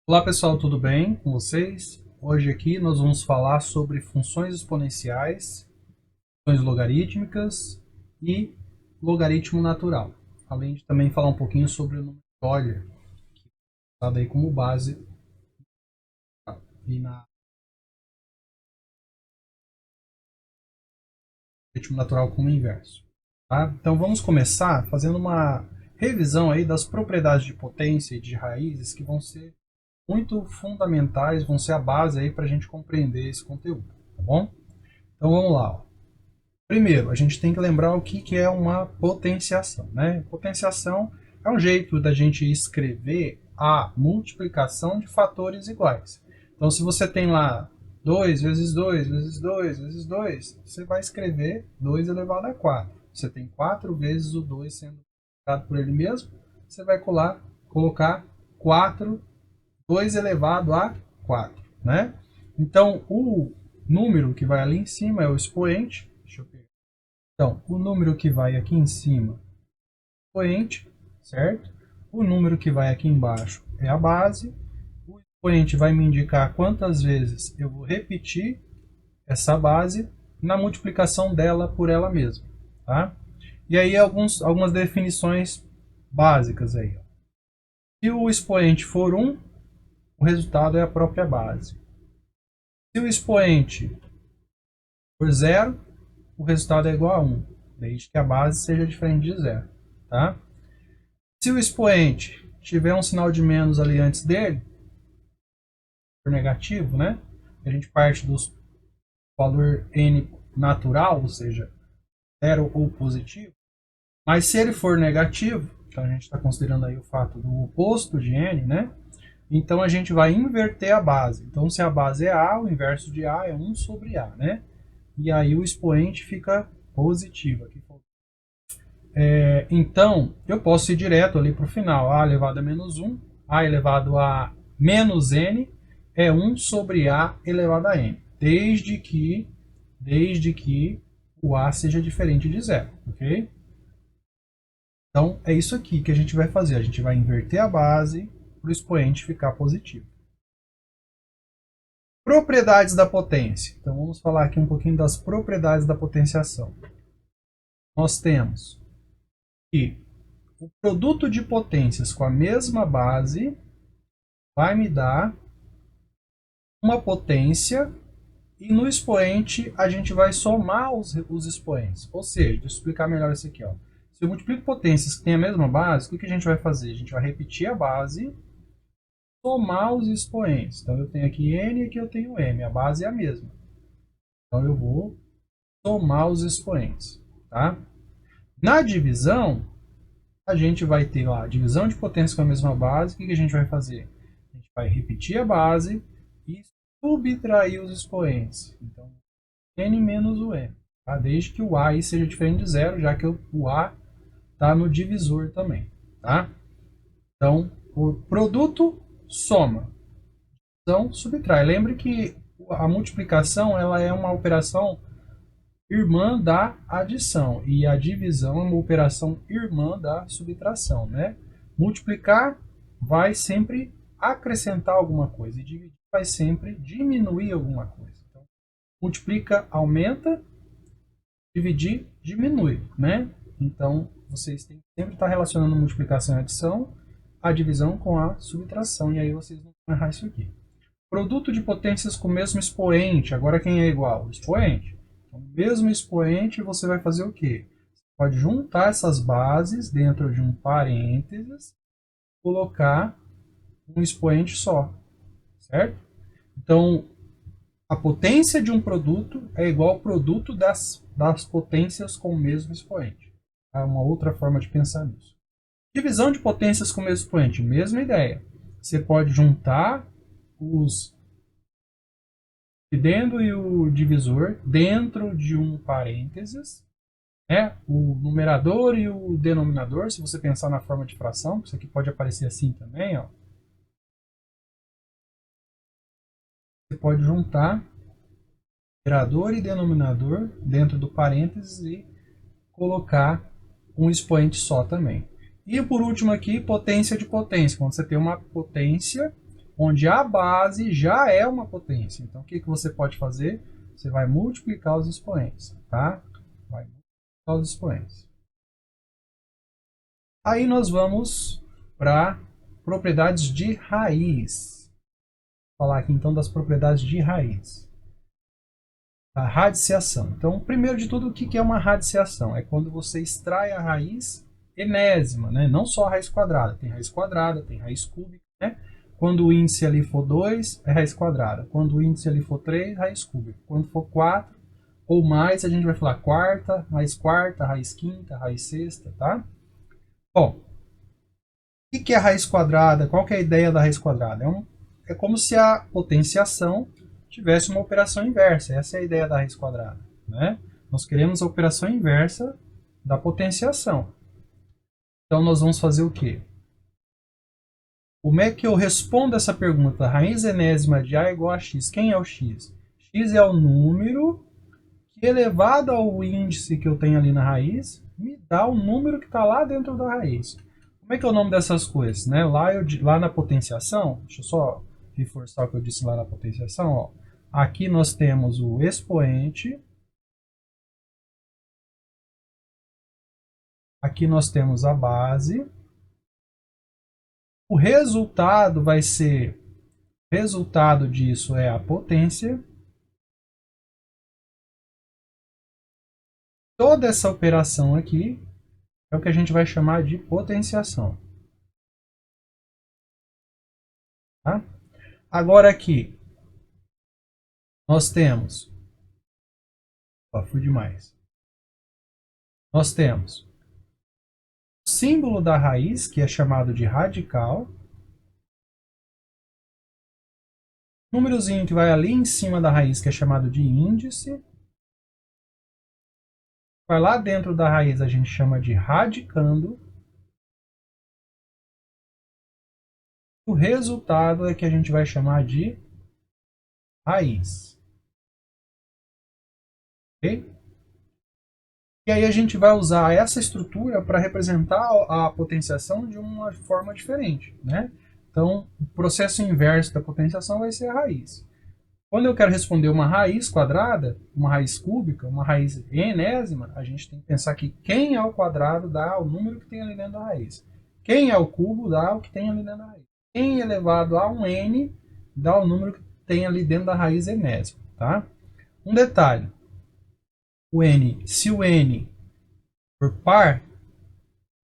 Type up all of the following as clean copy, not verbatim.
Olá pessoal, tudo bem com vocês? Hoje aqui nós vamos falar sobre funções exponenciais, funções logarítmicas e logaritmo natural. Além de também falar um pouquinho sobre o número de Euler, que é usado aí como base e na logaritmo natural como inverso. Tá? Então vamos começar fazendo uma revisão aí das propriedades de potência e de raízes que vão ser muito fundamentais, vão ser a base aí para a gente compreender esse conteúdo, tá bom? Então vamos lá. Ó. Primeiro, a gente tem que lembrar o que é uma potenciação, né? Potenciação é um jeito da gente escrever a multiplicação de fatores iguais. Então, se você tem lá 2 vezes 2 vezes 2 vezes 2, você vai escrever 2 elevado a 4. Você tem 4 vezes o 2 sendo multiplicado por ele mesmo, você vai colocar 4, 2 elevado a 4, né? Então, o número que vai ali em cima é o expoente. Deixa eu pegar. Então, o número que vai aqui em cima é o expoente, certo? O número que vai aqui embaixo é a base. O expoente vai me indicar quantas vezes eu vou repetir essa base na multiplicação dela por ela mesma, tá? E aí algumas definições básicas aí. Ó. Se o expoente for 1, o resultado é a própria base. Se o expoente for 0, o resultado é igual a 1, desde que a base seja diferente de 0. Tá? Se o expoente tiver um sinal de menos ali antes dele, for negativo, né? A gente parte do valor n natural, ou seja, 0 ou positivo. Mas se ele for negativo, então a gente está considerando aí o fato do oposto de n, né? Então a gente vai inverter a base. Então se a base é A, o inverso de A é 1 sobre A, né? E aí o expoente fica positivo. Aqui. Então, eu posso ir direto ali para o final. A elevado a menos 1, A elevado a menos N é 1 sobre A elevado a N. Desde que o A seja diferente de zero, ok? Então, é isso aqui que a gente vai fazer. A gente vai inverter a base para o expoente ficar positivo. Propriedades da potência. Então, vamos falar aqui um pouquinho das propriedades da potenciação. Nós temos que o produto de potências com a mesma base vai me dar uma potência e no expoente a gente vai somar os expoentes. Ou seja, deixa eu explicar melhor isso aqui. Ó. Se eu multiplico potências que têm a mesma base, o que a gente vai fazer? A gente vai repetir a base, somar os expoentes. Então eu tenho aqui n e aqui eu tenho m. A base é a mesma. Então eu vou somar os expoentes. Tá? Na divisão, a gente vai ter lá a divisão de potência com a mesma base. O que a gente vai fazer? A gente vai repetir a base e subtrair os expoentes. Então, n menos o m. Tá? Desde que o a aí seja diferente de zero, já que o a está no divisor também. Tá? Então, o produto soma. Então, subtrai. Lembre que a multiplicação ela é uma operação irmã da adição e a divisão é uma operação irmã da subtração, né? Multiplicar vai sempre acrescentar alguma coisa e dividir vai sempre diminuir alguma coisa. Então, multiplica, aumenta, dividir, diminui, né? Então, vocês têm que sempre estar relacionando multiplicação e adição, a divisão com a subtração, e aí vocês não vão errar isso aqui. Produto de potências com o mesmo expoente, agora quem é igual? O expoente. Então, mesmo expoente, você vai fazer o quê? Você pode juntar essas bases dentro de um parênteses, colocar um expoente só, certo? Então, a potência de um produto é igual ao produto das potências com o mesmo expoente. É uma outra forma de pensar nisso. Divisão de potências com o mesmo expoente, mesma ideia. Você pode juntar os dividendo e o divisor dentro de um parênteses, né? O numerador e o denominador, se você pensar na forma de fração, isso aqui pode aparecer assim também, ó. Você pode juntar numerador e denominador dentro do parênteses e colocar um expoente só também. E por último aqui, potência de potência. Quando você tem uma potência, onde a base já é uma potência. Então, o que você pode fazer? Você vai multiplicar os expoentes, tá? Vai multiplicar os expoentes. Aí nós vamos para propriedades de raiz. Vou falar aqui então das propriedades de raiz. A radiciação. Então, primeiro de tudo, o que é uma radiciação? É quando você extrai a raiz enésima, né? Não só a raiz quadrada. Tem raiz quadrada, tem raiz cúbica, né? Quando o índice ali for 2, é raiz quadrada. Quando o índice ali for 3, raiz cúbica. Quando for 4 ou mais, a gente vai falar quarta, raiz quinta, raiz sexta, tá? Bom, o que é a raiz quadrada? Qual que é a ideia da raiz quadrada? É como se a potenciação tivesse uma operação inversa. Essa é a ideia da raiz quadrada, né? Nós queremos a operação inversa da potenciação. Então, nós vamos fazer o quê? Como é que eu respondo essa pergunta? A raiz enésima de A é igual a x. Quem é o x? X é o número que, elevado ao índice que eu tenho ali na raiz, me dá o número que está lá dentro da raiz. Como é que é o nome dessas coisas? Né? Lá na potenciação, deixa eu só reforçar o que eu disse lá na potenciação. Ó. Aqui nós temos o expoente. Aqui nós temos a base. O resultado vai ser... O resultado disso é a potência. Toda essa operação aqui é o que a gente vai chamar de potenciação. Tá? Agora aqui, nós temos... fui demais. Nós temos o símbolo da raiz, que é chamado de radical. Númerozinho que vai ali em cima da raiz, que é chamado de índice. Vai lá dentro da raiz, a gente chama de radicando. O resultado é que a gente vai chamar de raiz. Ok? E aí a gente vai usar essa estrutura para representar a potenciação de uma forma diferente, né? Então, o processo inverso da potenciação vai ser a raiz. Quando eu quero responder uma raiz quadrada, uma raiz cúbica, uma raiz enésima, a gente tem que pensar que quem é o quadrado dá o número que tem ali dentro da raiz. Quem é o cubo dá o que tem ali dentro da raiz. Quem elevado a um n dá o número que tem ali dentro da raiz enésima, tá? Um detalhe. Se o n for par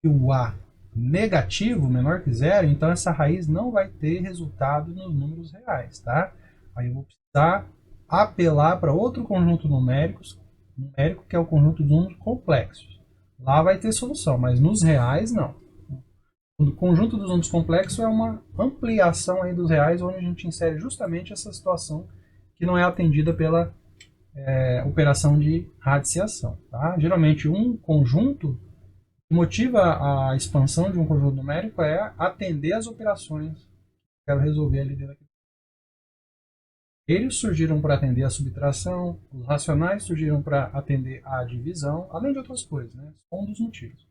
e o a negativo, menor que zero, então essa raiz não vai ter resultado nos números reais, tá? Aí eu vou precisar apelar para outro conjunto numérico, que é o conjunto dos números complexos. Lá vai ter solução, mas nos reais não. O conjunto dos números complexos é uma ampliação aí dos reais, onde a gente insere justamente essa situação que não é atendida pela operação de radiciação. Tá? Geralmente um conjunto que motiva a expansão de um conjunto numérico é atender as operações que eu quero resolver ali dentro daquele. Eles surgiram para atender a subtração, os racionais surgiram para atender a divisão, além de outras coisas, né? Um dos motivos.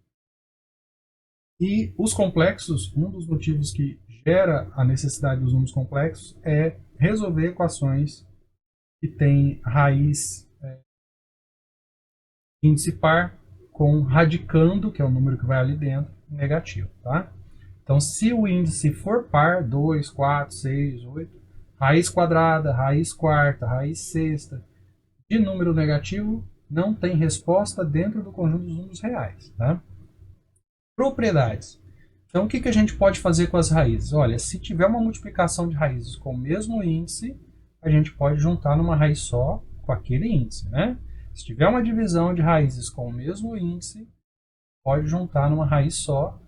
E os complexos, um dos motivos que gera a necessidade dos números complexos é resolver equações que têm raiz índice par com radicando, que é o número que vai ali dentro, negativo. Tá? Então, se o índice for par, 2, 4, 6, 8, raiz quadrada, raiz quarta, raiz sexta, de número negativo, não tem resposta dentro do conjunto dos números reais. Tá? Propriedades. Então, o que a gente pode fazer com as raízes? Olha, se tiver uma multiplicação de raízes com o mesmo índice, a gente pode juntar numa raiz só com aquele índice, né? Se tiver uma divisão de raízes com o mesmo índice, pode juntar numa raiz só,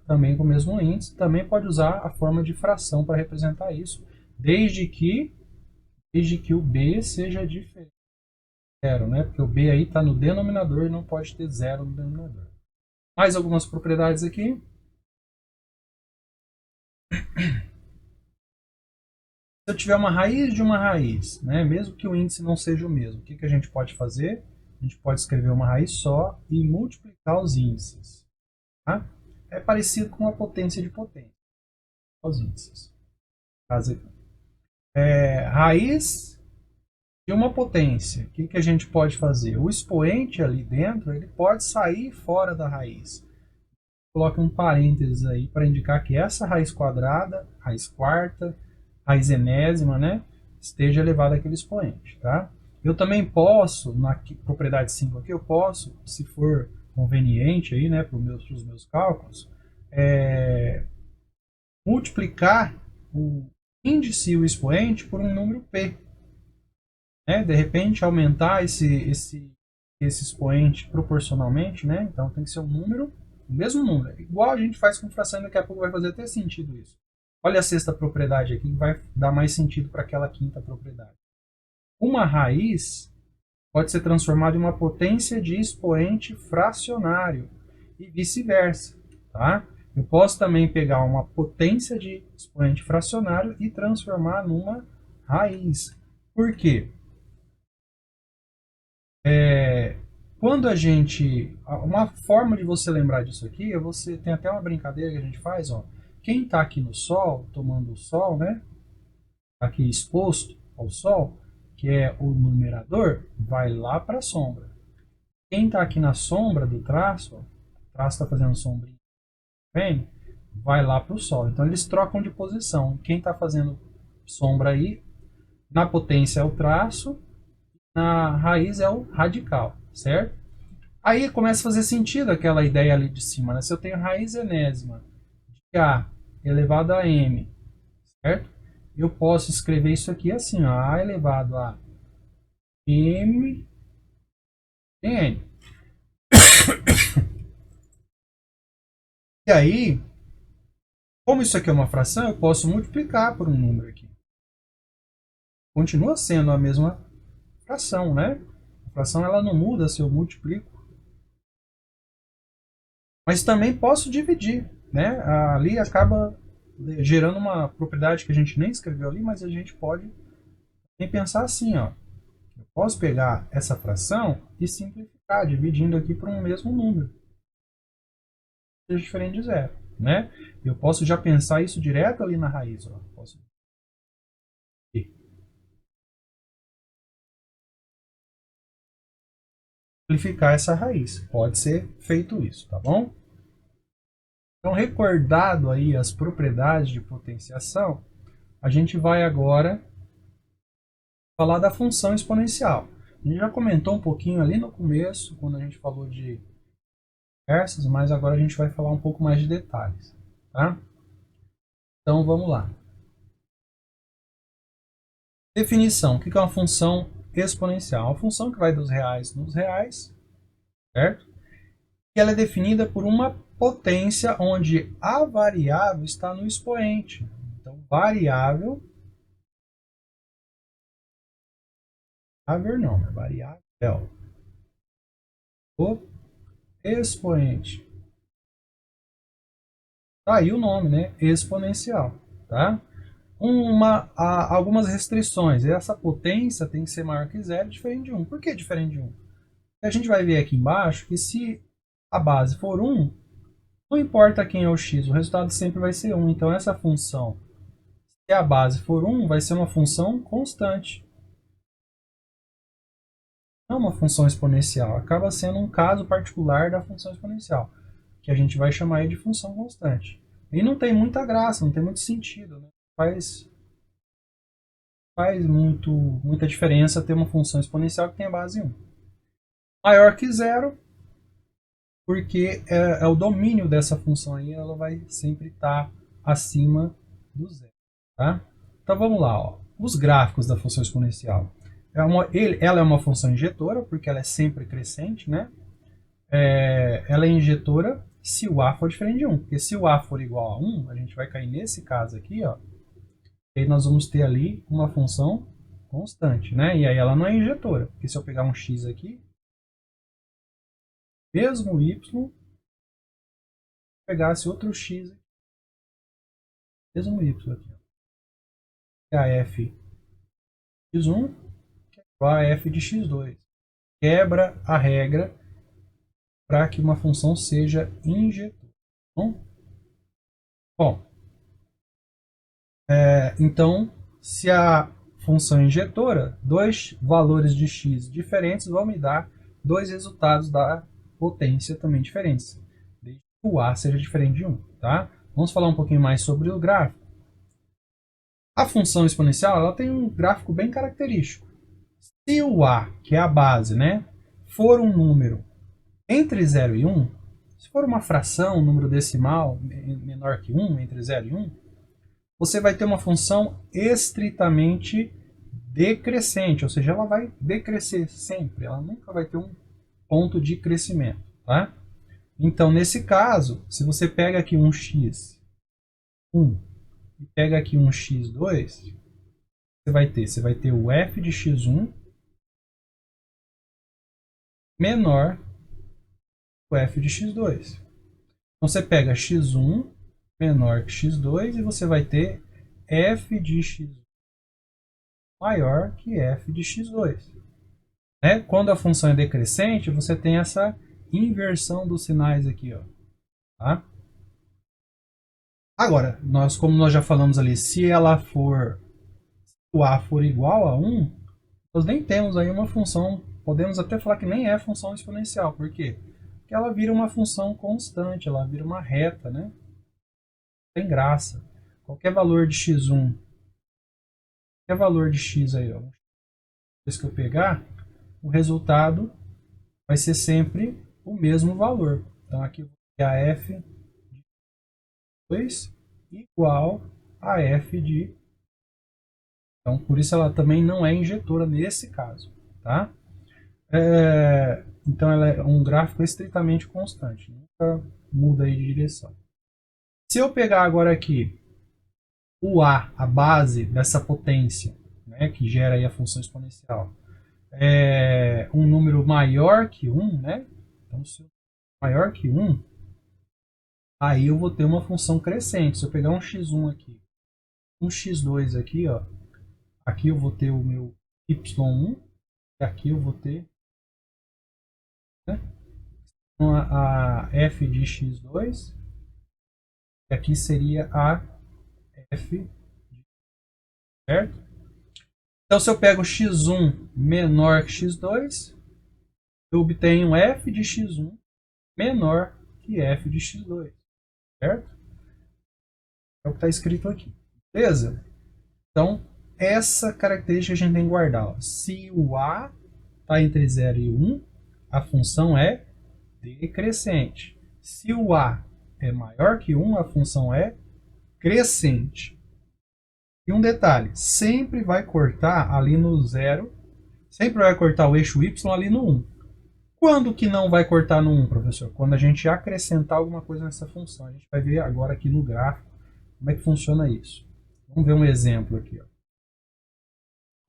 também com o mesmo índice. Também pode usar a forma de fração para representar isso, desde que o b seja diferente de zero, né? Porque o b aí está no denominador e não pode ter zero no denominador. Mais algumas propriedades aqui. Se eu tiver uma raiz de uma raiz, né, mesmo que o índice não seja o mesmo, o que a gente pode fazer? A gente pode escrever uma raiz só e multiplicar os índices. Tá? É parecido com a potência de potência. Os índices. caso aqui. Raiz de uma potência. O que a gente pode fazer? O expoente ali dentro, ele pode sair fora da raiz. Coloque um parênteses aí para indicar que essa raiz quadrada, raiz quarta, raiz enésima, né, esteja elevada àquele expoente, tá? Eu também posso, na propriedade 5 aqui, eu posso, se for conveniente aí, né, para os meus cálculos, multiplicar o índice e o expoente por um número p. Né? De repente, aumentar esse expoente proporcionalmente, né? Então tem que ser um número, o mesmo número. Igual a gente faz com fração, daqui a pouco vai fazer até sentido isso. Olha a sexta propriedade aqui, que vai dar mais sentido para aquela quinta propriedade. Uma raiz pode ser transformada em uma potência de expoente fracionário e vice-versa, tá? Eu posso também pegar uma potência de expoente fracionário e transformar numa raiz. Por quê? Quando a gente... Uma forma de você lembrar disso aqui é você... Tem até uma brincadeira que a gente faz, ó. Quem está aqui no sol, tomando o sol, né? Aqui exposto ao sol, que é o numerador, vai lá para a sombra. Quem está aqui na sombra do traço, ó, o traço está fazendo sombrinha, vem, vai lá para o sol. Então eles trocam de posição. Quem está fazendo sombra aí, na potência é o traço, na raiz é o radical, certo? Aí começa a fazer sentido aquela ideia ali de cima, né? Se eu tenho raiz enésima de A elevado a M, certo? Eu posso escrever isso aqui assim, ó, A elevado a M N. E aí, como isso aqui é uma fração, eu posso multiplicar por um número aqui. Continua sendo a mesma fração, né? A fração ela não muda se eu multiplico. Mas também posso dividir, né? Ali acaba gerando uma propriedade que a gente nem escreveu ali, mas a gente pode nem pensar assim, ó. Eu posso pegar essa fração e simplificar, dividindo aqui por um mesmo número, seja diferente de zero, né? Eu posso já pensar isso direto ali na raiz, ó. Posso simplificar essa raiz. Pode ser feito isso, tá bom? Então, recordado aí as propriedades de potenciação, a gente vai agora falar da função exponencial. A gente já comentou um pouquinho ali no começo, quando a gente falou de inversas, mas agora a gente vai falar um pouco mais de detalhes, tá? Então, vamos lá. Definição. O que é uma função exponencial? Uma função que vai dos reais nos reais, certo? E ela é definida por uma potência onde a variável está no expoente. Então, variável não, é variável. O expoente. Tá aí o nome, né? Exponencial, tá? Algumas restrições. Essa potência tem que ser maior que zero, diferente de 1. Por que diferente de 1? A gente vai ver aqui embaixo que se a base for 1, não importa quem é o x, o resultado sempre vai ser 1. Então essa função, se a base for 1, vai ser uma função constante. Não uma função exponencial. Acaba sendo um caso particular da função exponencial, que a gente vai chamar de função constante. E não tem muita graça, não tem muito sentido, né? Faz muita diferença ter uma função exponencial que tenha base 1. Maior que zero, porque é o domínio dessa função aí, ela vai sempre estar acima do zero. Tá? Então vamos lá, ó. Os gráficos da função exponencial. Ela é uma função injetora, porque ela é sempre crescente, né? Ela é injetora se o A for diferente de 1. Porque se o A for igual a 1, a gente vai cair nesse caso aqui, ó. E aí nós vamos ter ali uma função constante, né? E aí ela não é injetora, porque se eu pegar um x aqui, mesmo y, pegasse outro x, mesmo y aqui, ó. Que é a f de x1, que é igual a f de x2. Quebra a regra para que uma função seja injetora. Bom, Então, se a função injetora, dois valores de x diferentes vão me dar dois resultados da potência também diferentes, desde que o a seja diferente de 1. Tá? Vamos falar um pouquinho mais sobre o gráfico. A função exponencial ela tem um gráfico bem característico. Se o a, que é a base, né, for um número entre 0 e 1, se for uma fração, um número decimal menor que 1, entre 0 e 1, você vai ter uma função estritamente decrescente, ou seja, ela vai decrescer sempre, ela nunca vai ter um ponto de crescimento. Tá? Então, nesse caso, se você pega aqui um x1 e pega aqui um x2, você vai ter o f de x1 menor que o f de x2. Então você pega x1 menor que x2 e você vai ter f de x1 maior que f de x2. Né? Quando a função é decrescente, você tem essa inversão dos sinais aqui. Ó, tá? Agora, como nós já falamos ali, se o a for igual a 1, nós nem temos aí uma função, podemos até falar que nem é função exponencial. Por quê? Porque ela vira uma função constante, ela vira uma reta, né? Tem graça. Qualquer valor de x1, qualquer valor de x aí, ó, depois que eu pegar, o resultado vai ser sempre o mesmo valor. Então aqui eu vou ter a f de 2 igual a f de... Então por isso ela também não é injetora nesse caso. Tá? Então ela é um gráfico estritamente constante, nunca muda aí de direção. Se eu pegar agora aqui o a base dessa potência, né, que gera aí a função exponencial, é um número maior que 1, né? Então, se maior que 1, aí eu vou ter uma função crescente. Se eu pegar um x1 aqui, um x2 aqui, ó, aqui eu vou ter o meu y1, e aqui eu vou ter, né, a f de x2, e aqui seria a f, certo? Então, se eu pego x1 menor que x2, eu obtenho f de x1 menor que f de x2, certo? É o que está escrito aqui. Beleza? Então, essa característica a gente tem que guardar. Ó. Se o a está entre 0 e 1, a função é decrescente. Se o a é maior que 1, a função é crescente. E um detalhe, sempre vai cortar ali no 0, sempre vai cortar o eixo y ali no 1. Quando que não vai cortar no 1, professor? Quando a gente acrescentar alguma coisa nessa função. A gente vai ver agora aqui no gráfico como é que funciona isso. Vamos ver um exemplo aqui. Ó.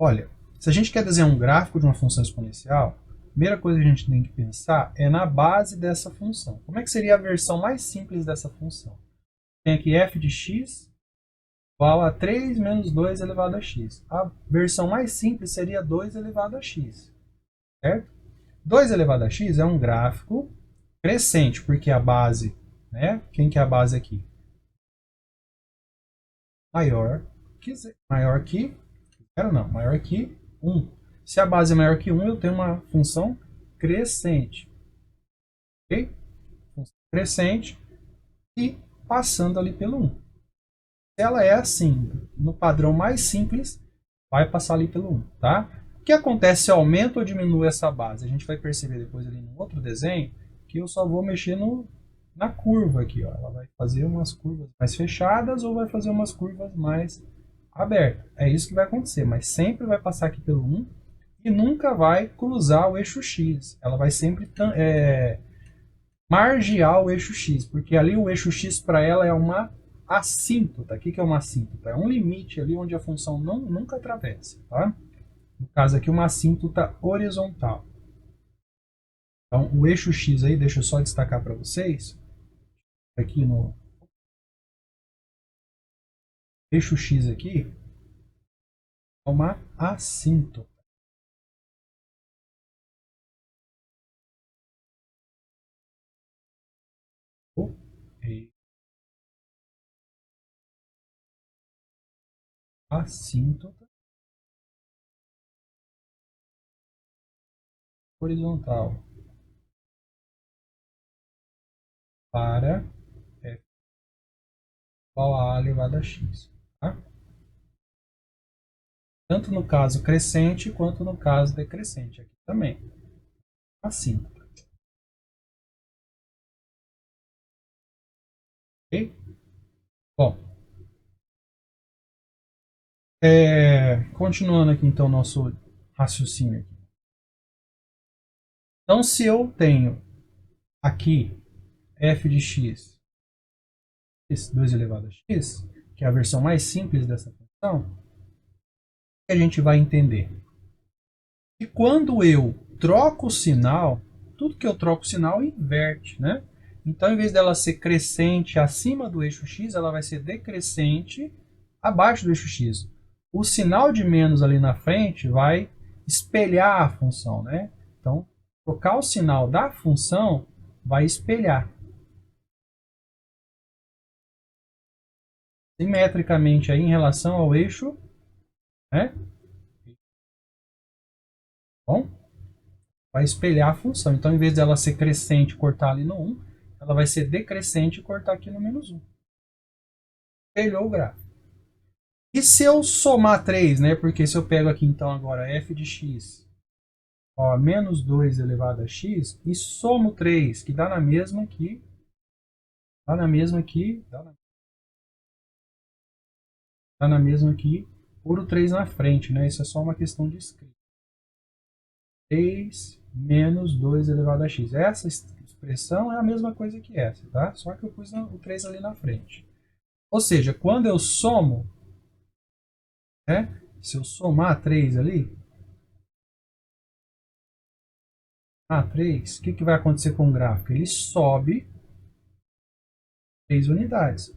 Olha, se a gente quer desenhar um gráfico de uma função exponencial, a primeira coisa que a gente tem que pensar é na base dessa função. Como é que seria a versão mais simples dessa função? Tem aqui f de x igual a 3 menos 2 elevado a x. A versão mais simples seria 2 elevado a x. Certo? 2 elevado a x é um gráfico crescente, porque a base, né? Quem que é a base aqui? Maior que zero não, maior que 1. Se a base é maior que 1, eu tenho uma função crescente. Ok? Função crescente e passando ali pelo 1. Se ela é assim, no padrão mais simples, vai passar ali pelo 1. Tá? O que acontece se eu aumento ou diminuo essa base? A gente vai perceber depois ali no outro desenho que eu só vou mexer na curva aqui. Ó. Ela vai fazer umas curvas mais fechadas ou vai fazer umas curvas mais abertas. É isso que vai acontecer, mas sempre vai passar aqui pelo 1 e nunca vai cruzar o eixo X. Ela vai sempre margear o eixo X, porque ali o eixo X para ela é uma assíntota. O que é uma assíntota? É um limite ali onde a função nunca atravessa. Tá? No caso aqui, uma assíntota horizontal. Então, o eixo X aí, deixa eu só destacar para vocês, aqui no eixo X aqui, é uma assíntota. assíntota horizontal para f igual a elevado a x. Tá? Tanto no caso crescente quanto no caso decrescente. Aqui também. Assíntota. Ok? Bom. Continuando aqui então nosso raciocínio. Aqui. Então se eu tenho aqui f de x, 2 elevado a x, que é a versão mais simples dessa função, o que a gente vai entender? E quando eu troco o sinal, tudo que eu troco o sinal inverte, né? Então, em vez dela ser crescente acima do eixo x, ela vai ser decrescente abaixo do eixo x. O sinal de menos ali na frente vai espelhar a função, né? Então, trocar o sinal da função vai espelhar. Simetricamente aí em relação ao eixo, né? Bom, vai espelhar a função. Então, em vez dela ser crescente e cortar ali no 1, ela vai ser decrescente e cortar aqui no menos 1. Espelhou o gráfico. E se eu somar 3, né? Porque se eu pego aqui então agora f de x, ó, menos 2 elevado a x, e somo 3, que dá na mesma aqui, dá na mesma aqui, dá na mesma aqui, por o 3 na frente, né? Isso é só uma questão de escrita. 3 menos 2 elevado a x. Essa expressão é a mesma coisa que essa, tá? Só que eu pus o 3 ali na frente. Ou seja, quando eu somo, né? Se eu somar 3 ali, 3, o que vai acontecer com o gráfico? Ele sobe 3 unidades.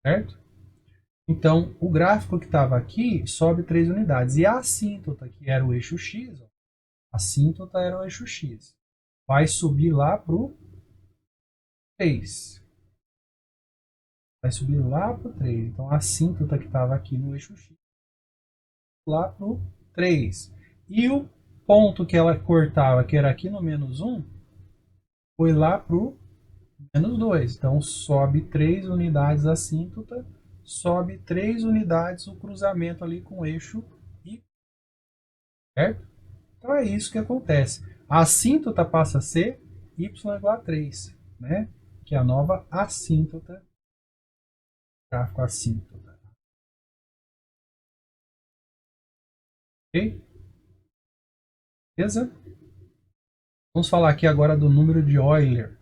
Certo? Então, o gráfico que estava aqui sobe 3 unidades. E a assíntota, que era o eixo x, ó, a assíntota era o eixo x, vai subir lá para o 3. Vai subir lá para o 3. Então, a assíntota que estava aqui no eixo x, lá para o 3. E o ponto que ela cortava, que era aqui no menos 1, foi lá para o menos 2. Então, sobe 3 unidades a assíntota, sobe 3 unidades o cruzamento ali com o eixo Y. Certo? Então, é isso que acontece. A assíntota passa a ser y igual a 3, né? Que é a nova assíntota, gráfico assíntota. Ok? Beleza? Vamos falar aqui agora do número de Euler.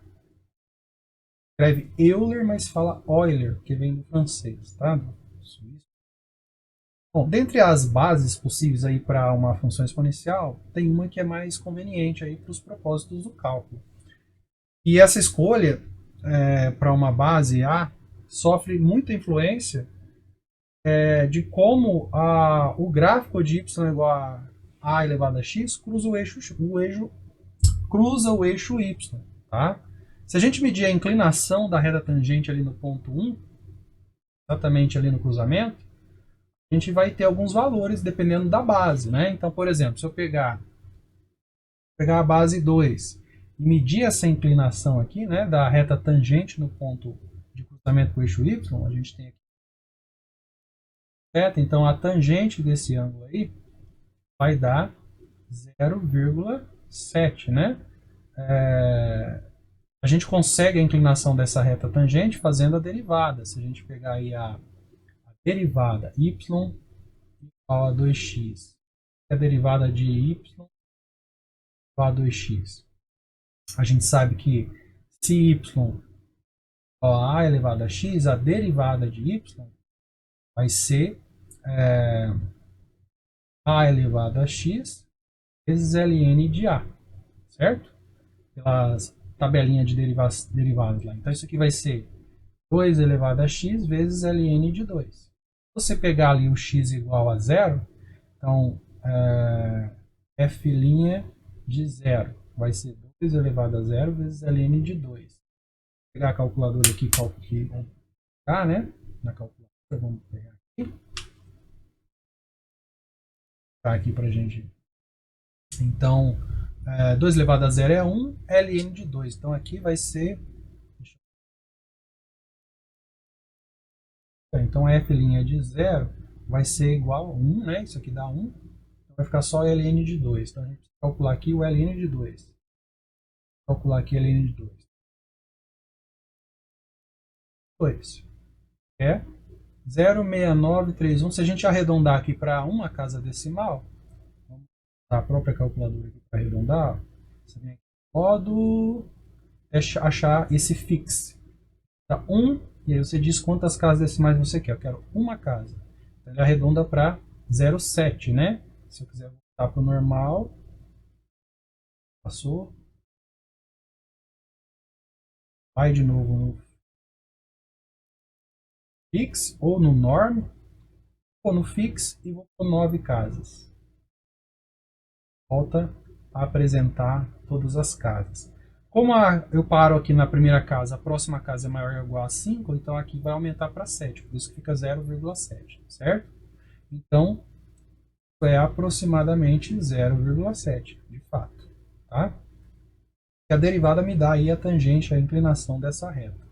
Escreve Euler, mas fala Euler, que vem do francês, tá? Bom, dentre as bases possíveis aí para uma função exponencial, tem uma que é mais conveniente aí para os propósitos do cálculo. E essa escolha para uma base A sofre muita influência de como o gráfico de y igual a elevado a x cruza o eixo y. Tá? Se a gente medir a inclinação da reta tangente ali no ponto 1, exatamente ali no cruzamento, a gente vai ter alguns valores dependendo da base. Né? Então, por exemplo, se eu pegar a base 2 e medir essa inclinação aqui, né, da reta tangente no ponto de cruzamento com o eixo y, a gente tem aqui reta, então a tangente desse ângulo aí vai dar 0,7, né? A gente consegue a inclinação dessa reta tangente fazendo a derivada. Se a gente pegar aí a derivada y igual a 2x, a derivada de y igual a 2x, a gente sabe que se y igual a elevado a x, a derivada de y vai ser a elevado a x vezes ln de a, certo? Pelas tabelinha de derivadas lá. Então isso aqui vai ser 2 elevado a x vezes ln de 2. Se você pegar ali o x igual a 0, então f' de 0 vai ser 2 elevado a 0 vezes ln de 2. Vou pegar a calculadora aqui, vamos pegar, né? Na calculadora, vamos pegar aqui. Tá aqui pra gente. Então, 2 elevado a 0 é 1, ln de 2. Então aqui vai ser... Então f' de 0 vai ser igual a 1, né? Isso aqui dá 1. Então vai ficar só ln de 2. Então a gente vai calcular aqui o ln de 2. Calcular aqui ln de 2. 2. É 0,6931. Se a gente arredondar aqui para uma casa decimal, vamos usar a própria calculadora aqui para arredondar. Você vem aqui, modo achar esse fix. Tá 1, e aí você diz quantas casas decimais você quer. Eu quero uma casa. Então ele arredonda para 0,7, né? Se eu quiser voltar para o normal, passou. Vai de novo no fix, ou no norm, ou no fix, e vou por 9 casas. Volta a apresentar todas as casas. Como eu paro aqui na primeira casa, a próxima casa é maior ou igual a 5, então aqui vai aumentar para 7, por isso que fica 0,7, certo? Então, é aproximadamente 0,7, de fato. Tá? E a derivada me dá aí a tangente, a inclinação dessa reta.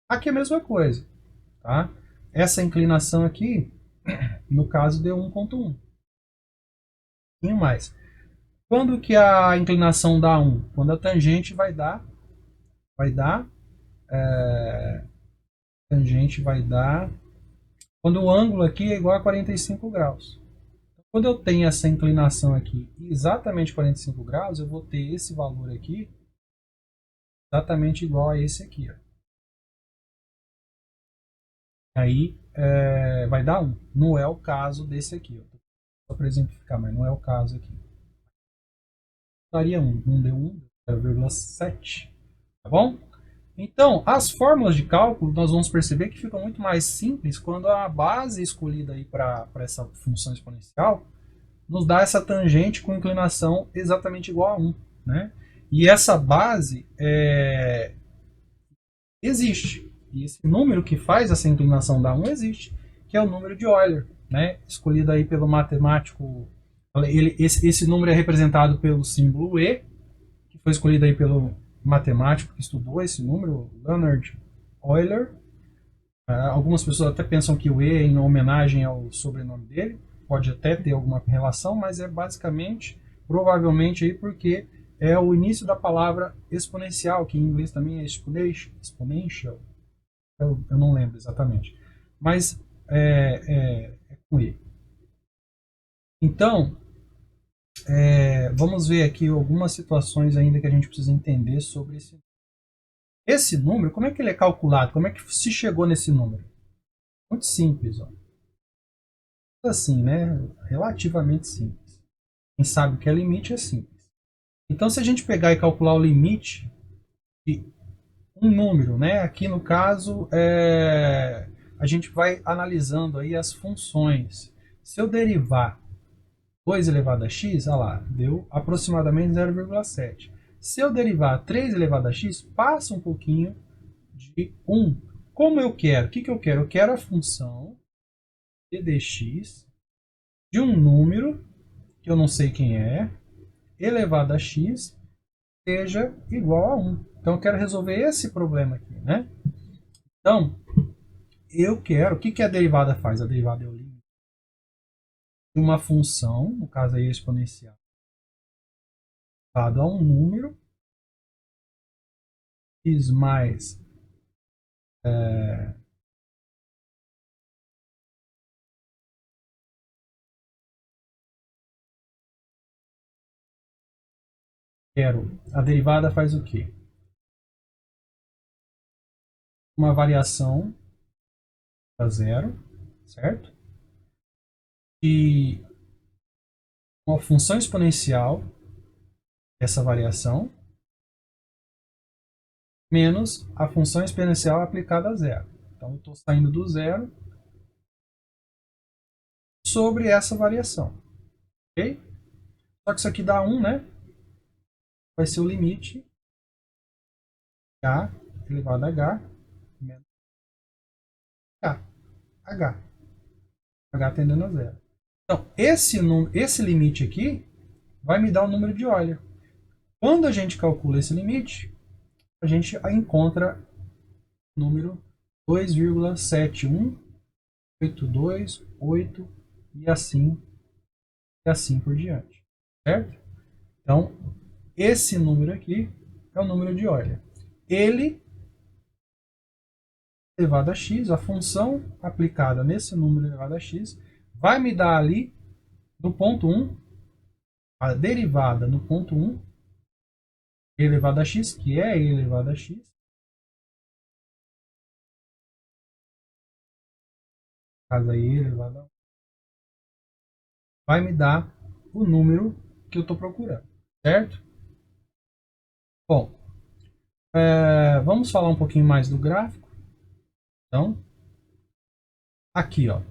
Aqui é a mesma coisa. Tá? Essa inclinação aqui, no caso, deu 1,1. Um pouquinho mais. Quando que a inclinação dá 1? Quando a tangente tangente vai dar, quando o ângulo aqui é igual a 45 graus. Então, quando eu tenho essa inclinação aqui exatamente 45 graus, eu vou ter esse valor aqui exatamente igual a esse aqui. Ó. Aí vai dar 1. Não é o caso desse aqui. Ó. Só para exemplificar, mas não é o caso aqui. Daria 1. Não deu 1, 0,7. Tá bom? Então, as fórmulas de cálculo, nós vamos perceber que ficam muito mais simples quando a base escolhida para essa função exponencial nos dá essa tangente com inclinação exatamente igual a 1. Né? E essa base existe. E esse número que faz essa inclinação dar 1 existe, que é o número de Euler, né? Escolhido aí pelo matemático. Esse número é representado pelo símbolo E, que foi escolhido aí pelo matemático que estudou esse número, Leonhard Euler. Algumas pessoas até pensam que o E é em homenagem ao sobrenome dele, pode até ter alguma relação, mas é basicamente, provavelmente aí porque é o início da palavra exponencial, que em inglês também é exponential. Eu não lembro exatamente, mas é com E. Então, vamos ver aqui algumas situações ainda que a gente precisa entender sobre esse número. Como é que ele é calculado? Como é que se chegou nesse número? Muito simples, ó. Assim, né? Relativamente simples. Quem sabe o que é limite é simples. Então, se a gente pegar e calcular o limite de um número, né? Aqui no caso, a gente vai analisando aí as funções. Se eu derivar 2 elevado a x, olha lá, deu aproximadamente 0,7. Se eu derivar 3 elevado a x, passa um pouquinho de 1. Como eu quero? O que eu quero? Eu quero a função e dx de um número, que eu não sei quem é, elevado a x, seja igual a 1. Então eu quero resolver esse problema aqui, né? Então, eu quero... O que a derivada faz? A derivada é o limite de uma função, no caso aí exponencial, dado a um número, x mais a derivada faz o quê? Uma variação a zero, certo? E uma função exponencial, essa variação, menos a função exponencial aplicada a zero. Então, eu estou saindo do zero sobre essa variação. Ok? Só que isso aqui dá 1, né? vai ser o limite h elevado a h menos h. H tendendo a zero. Então, esse limite aqui vai me dar o número de Euler. Quando a gente calcula esse limite, a gente encontra o número 2,71828 e assim por diante. Certo? Então, esse número aqui é o número de Euler. Ele elevado a x, a função aplicada nesse número elevado a x, vai me dar ali, no ponto 1, a derivada no ponto 1, e elevado a x, que é e elevado a x, caso aí elevado a 1, vai me dar o número que eu estou procurando, certo? Bom, vamos falar um pouquinho mais do gráfico. Então, aqui, ó.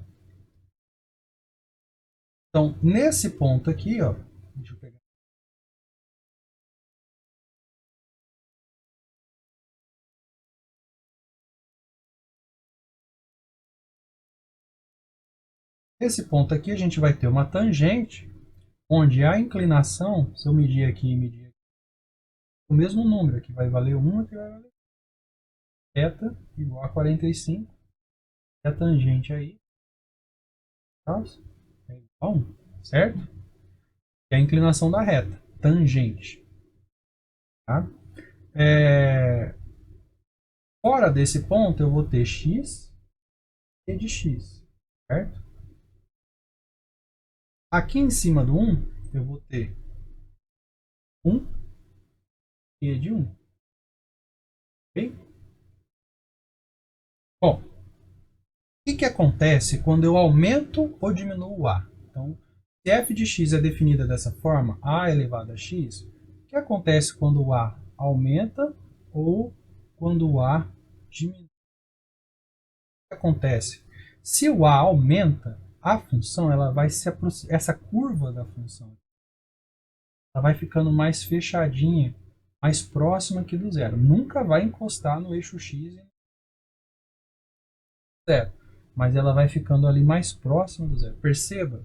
Então, nesse ponto aqui, ó, deixa eu pegar. Nesse ponto aqui, a gente vai ter uma tangente, onde a inclinação, se eu medir aqui e medir aqui, o mesmo número, aqui vai valer 1, aqui vai valer θ igual a 45, e a tangente aí, tá? É igual a 1, certo? É a inclinação da reta, tangente. Tá? Fora desse ponto, eu vou ter x e de x, certo? Aqui em cima do 1, eu vou ter 1 e de 1. Ok? Bom, o que acontece quando eu aumento ou diminuo o A? Então, se f de x é definida dessa forma, A elevado a x, o que acontece quando o A aumenta ou quando o A diminui? O que acontece? Se o A aumenta, a função ela vai se aproximar, essa curva da função ela vai ficando mais fechadinha, mais próxima aqui do zero. Nunca vai encostar no eixo x e zero, mas ela vai ficando ali mais próxima do zero. Perceba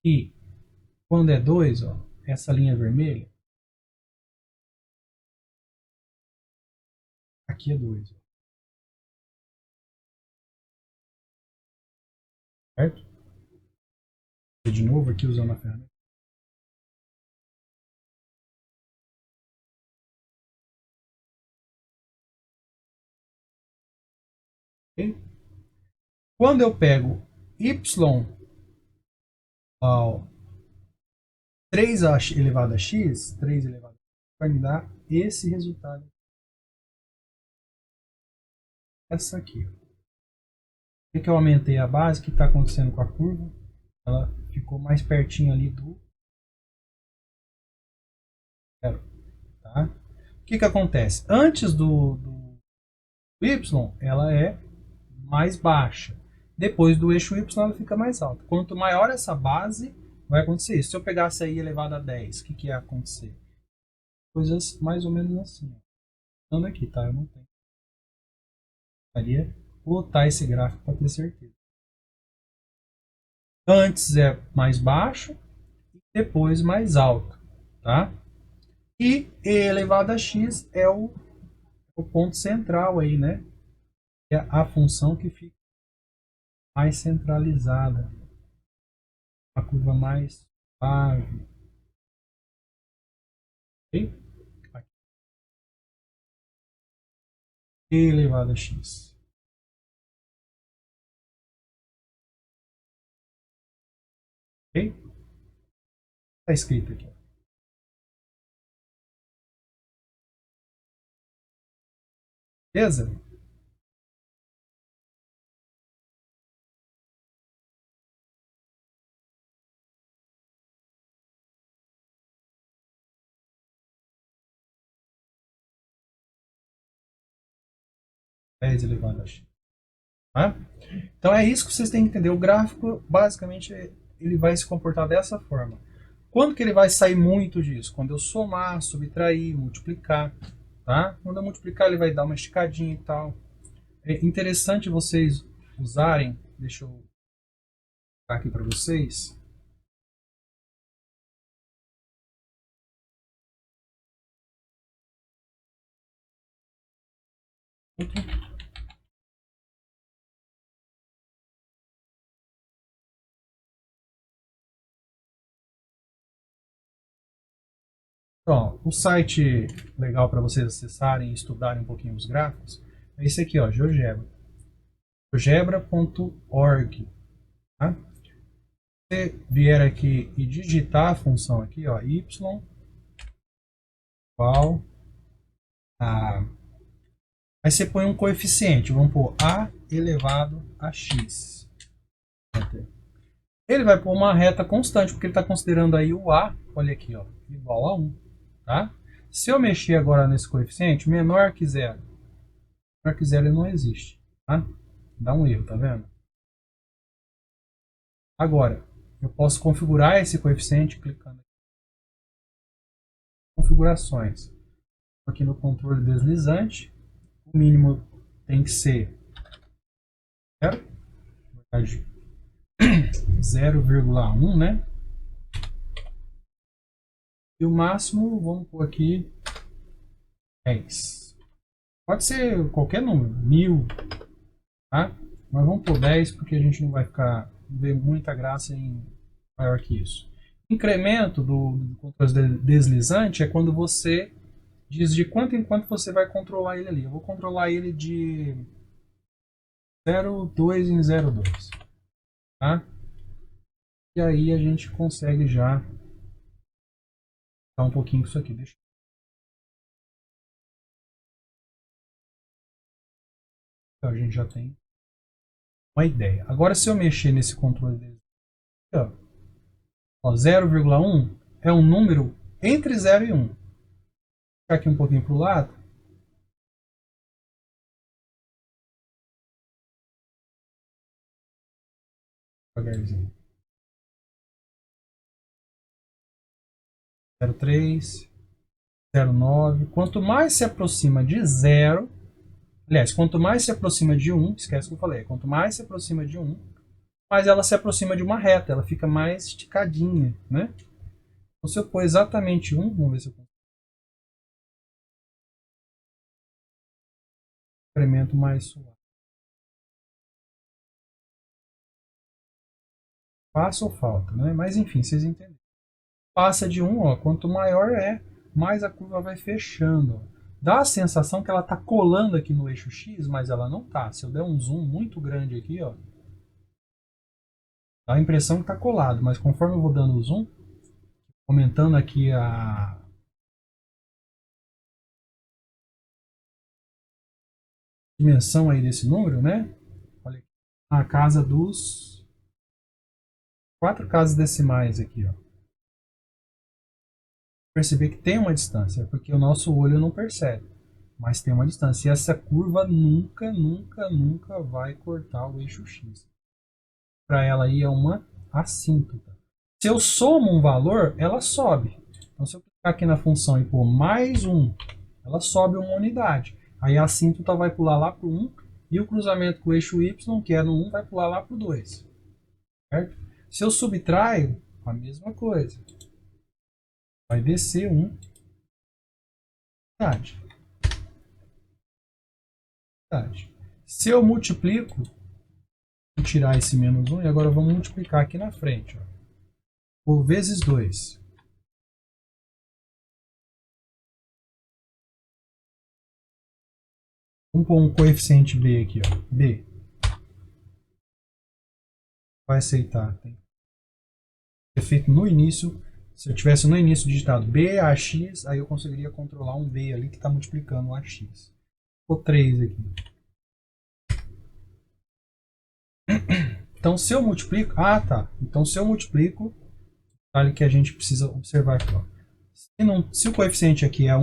que quando é 2, ó, essa linha vermelha, aqui é 2, certo? De novo aqui usando a ferramenta. Okay? Quando eu pego y ao 3 elevado a x, 3 elevado a x, vai me dar esse resultado. Essa aqui. Por que eu aumentei a base? O que está acontecendo com a curva? Ela ficou mais pertinho ali do zero. Tá? O que acontece? Antes do y, ela é mais baixa. Depois do eixo y, ela fica mais alta. Quanto maior essa base, vai acontecer isso. Se eu pegasse aí elevado a 10, o que ia acontecer? Coisas mais ou menos assim. Dando aqui, tá? Eu não tenho. Precisaria botar esse gráfico para ter certeza. Antes é mais baixo, depois mais alto, tá? E e elevado a x é o ponto central aí, né? É a função que fica mais centralizada, a curva mais suave. Ok? Aqui. E elevado a x. Ok? Está escrito aqui. Beleza? Dez elevado a x. Tá? Então é isso que vocês têm que entender. O gráfico, basicamente, ele vai se comportar dessa forma. Quando que ele vai sair muito disso? Quando eu somar, subtrair, multiplicar, tá? Quando eu multiplicar, ele vai dar uma esticadinha e tal. É interessante vocês usarem, deixa eu colocar aqui para vocês. Então, o site legal para vocês acessarem e estudarem um pouquinho os gráficos é esse aqui, ó, GeoGebra. GeoGebra.org. Tá? Se você vier aqui e digitar a função aqui, ó, y igual a... Aí você põe um coeficiente, vamos pôr a elevado a x. Ele vai pôr uma reta constante, porque ele está considerando aí o a, olha aqui, ó, igual a 1. Tá? Se eu mexer agora nesse coeficiente, menor que zero ele não existe. Tá? Dá um erro, tá vendo? Agora, eu posso configurar esse coeficiente clicando aqui. Configurações. Aqui no controle deslizante, o mínimo tem que ser 0,1, né? E o máximo, vamos pôr aqui 10. Pode ser qualquer número, 1000, tá? Mas vamos pôr 10 porque a gente não vai ver muita graça em maior que isso. Incremento do controle deslizante é quando você diz de quanto em quanto você vai controlar ele ali. Eu vou controlar ele de 0,2 em 0,2. Tá? E aí a gente consegue já dar um pouquinho isso aqui. Então a gente já tem uma ideia. Agora se eu mexer nesse controle dele, ó, 0,1 é um número entre 0 e 1. Vou ficar aqui um pouquinho para o lado. Devagarzinho. 0,3, 0,9. Quanto mais se aproxima de 0, aliás, quanto mais se aproxima de 1, esquece o que eu falei, quanto mais se aproxima de 1, mais ela se aproxima de uma reta, ela fica mais esticadinha, né? Então, se eu pôr exatamente 1, vamos ver se eu consigo. Incremento mais suave. Passa ou falta, né? Mas enfim, vocês entenderam. Passa de 1, ó, quanto maior é, mais a curva vai fechando. Ó. Dá a sensação que ela está colando aqui no eixo X, mas ela não está. Se eu der um zoom muito grande aqui, ó, dá a impressão que está colado, mas conforme eu vou dando o zoom, aumentando aqui a dimensão aí desse número, né? Olha aqui, a casa dos 4 casas decimais aqui, ó. Perceber que tem uma distância, porque o nosso olho não percebe, mas tem uma distância. E essa curva nunca, nunca, nunca vai cortar o eixo X. Para ela aí é uma assíntota. Se eu somo um valor, ela sobe. Então, se eu clicar aqui na função e pôr mais 1, ela sobe uma unidade. Aí a assíntota vai pular lá para o 1 e o cruzamento com o eixo Y, que é no 1, vai pular lá para o 2. Certo? Se eu subtraio, a mesma coisa. Vai descer 1 unidade. Se eu multiplico, vou tirar esse menos 1 e agora vamos multiplicar aqui na frente. Ó, por vezes 2. Vamos pôr um coeficiente B aqui, ó. B. Vai aceitar. Tem que ser feito no início. Se eu tivesse no início digitado BAX, aí eu conseguiria controlar um B ali que está multiplicando o AX. Ficou 3 aqui. Então se eu multiplico... Ah, tá. Então se eu multiplico... Detalhe que a gente precisa observar aqui, ó. Se o coeficiente aqui é 1,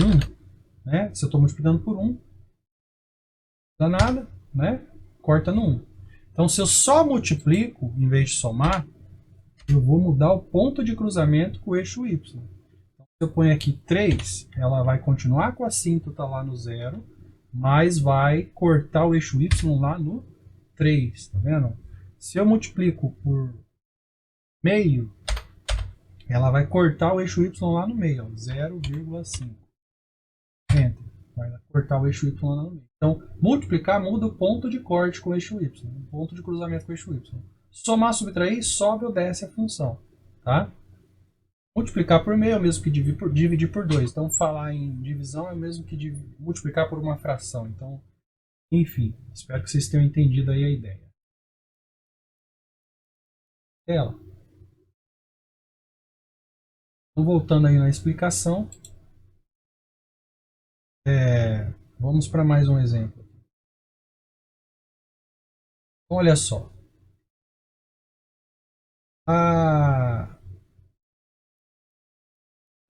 né? Se eu estou multiplicando por 1, não dá nada, né? Corta no 1. Então se eu só multiplico, em vez de somar, eu vou mudar o ponto de cruzamento com o eixo Y. Então, se eu ponho aqui 3, ela vai continuar com a assíntota lá no 0, mas vai cortar o eixo Y lá no 3, tá vendo? Se eu multiplico por meio, ela vai cortar o eixo Y lá no meio, 0,5. Enter. Vai cortar o eixo Y lá no meio. Então, multiplicar muda o ponto de corte com o eixo Y, o ponto de cruzamento com o eixo Y. Somar, subtrair, sobe ou desce a função. Tá? Multiplicar por meio é o mesmo que dividir por 2. Então, falar em divisão é o mesmo que multiplicar por uma fração. Então, enfim, espero que vocês tenham entendido aí a ideia. Ela. Então, voltando aí na explicação, vamos para mais um exemplo. Então, olha só.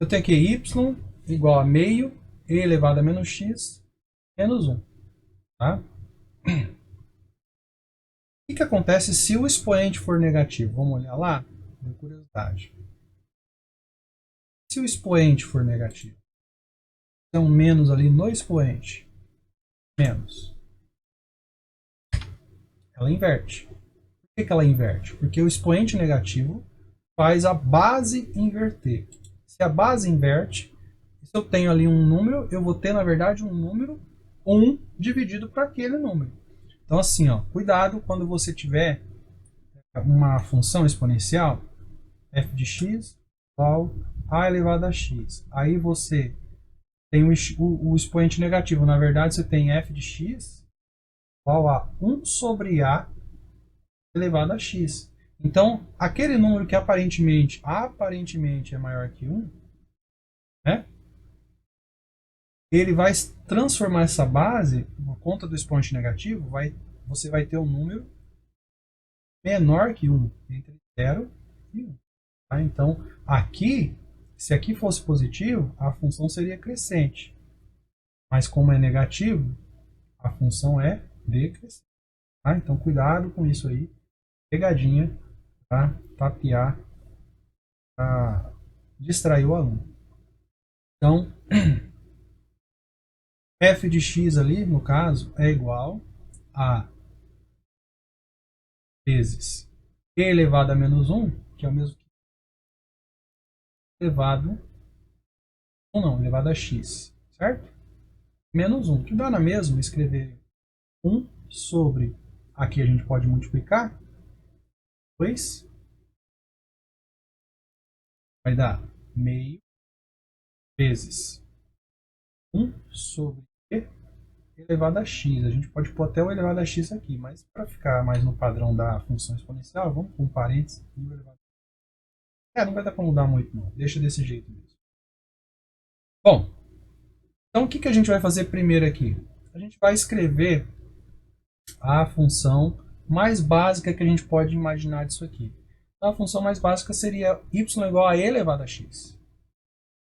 Eu tenho aqui y igual a meio e elevado a menos x menos 1. Tá? O que acontece se o expoente for negativo? Vamos olhar lá? Por curiosidade. Se o expoente for negativo, então menos ali no expoente, menos. Ela inverte. Por que ela inverte? Porque o expoente negativo faz a base inverter. Se a base inverte, se eu tenho ali um número, eu vou ter, na verdade, um número 1 dividido para aquele número. Então, assim, ó, cuidado quando você tiver uma função exponencial, f de x igual a elevado a x. Aí você tem o expoente negativo. Na verdade, você tem f de x igual a 1 sobre a elevado a x. Então, aquele número que aparentemente é maior que 1, né? Ele vai transformar essa base, por conta do expoente negativo, você vai ter um número menor que 1, entre 0 e 1. Tá? Então, aqui, se aqui fosse positivo, a função seria crescente. Mas como é negativo, a função é decrescente. Tá? Então, cuidado com isso aí. Pegadinha para tapear, para distrair o aluno. Então, f de x ali, no caso, é igual a vezes e elevado a menos 1, que é o mesmo que elevado a x, certo? Menos 1, que dá na mesma escrever 1 sobre, aqui a gente pode multiplicar, 2, vai dar meio vezes 1 sobre e elevado a x. A gente pode pôr até o elevado a x aqui, mas para ficar mais no padrão da função exponencial, vamos com parênteses e o elevado a x. Não vai dar para mudar muito não, deixa desse jeito mesmo. Bom, então o que a gente vai fazer primeiro aqui? A gente vai escrever a função mais básica que a gente pode imaginar disso aqui. Então, a função mais básica seria y igual a e elevado a x.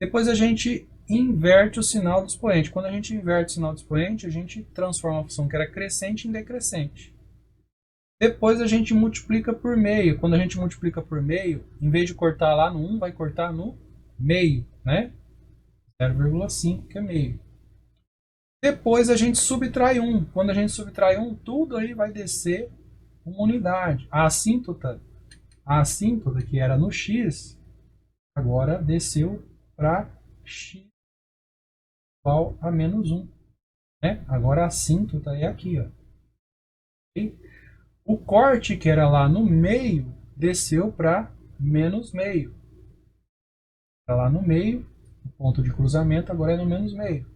Depois a gente inverte o sinal do expoente. Quando a gente inverte o sinal do expoente, a gente transforma a função que era crescente em decrescente. Depois a gente multiplica por meio. Quando a gente multiplica por meio, em vez de cortar lá no 1, vai cortar no meio, né? 0,5, que é meio. Depois a gente subtrai 1. Quando a gente subtrai 1, tudo aí vai descer uma unidade. A assíntota que era no x, agora desceu para x igual a menos 1. Né? Agora a assíntota é aqui. Ó. Okay? O corte que era lá no meio desceu para menos meio. Para lá no meio, o ponto de cruzamento agora é no menos meio.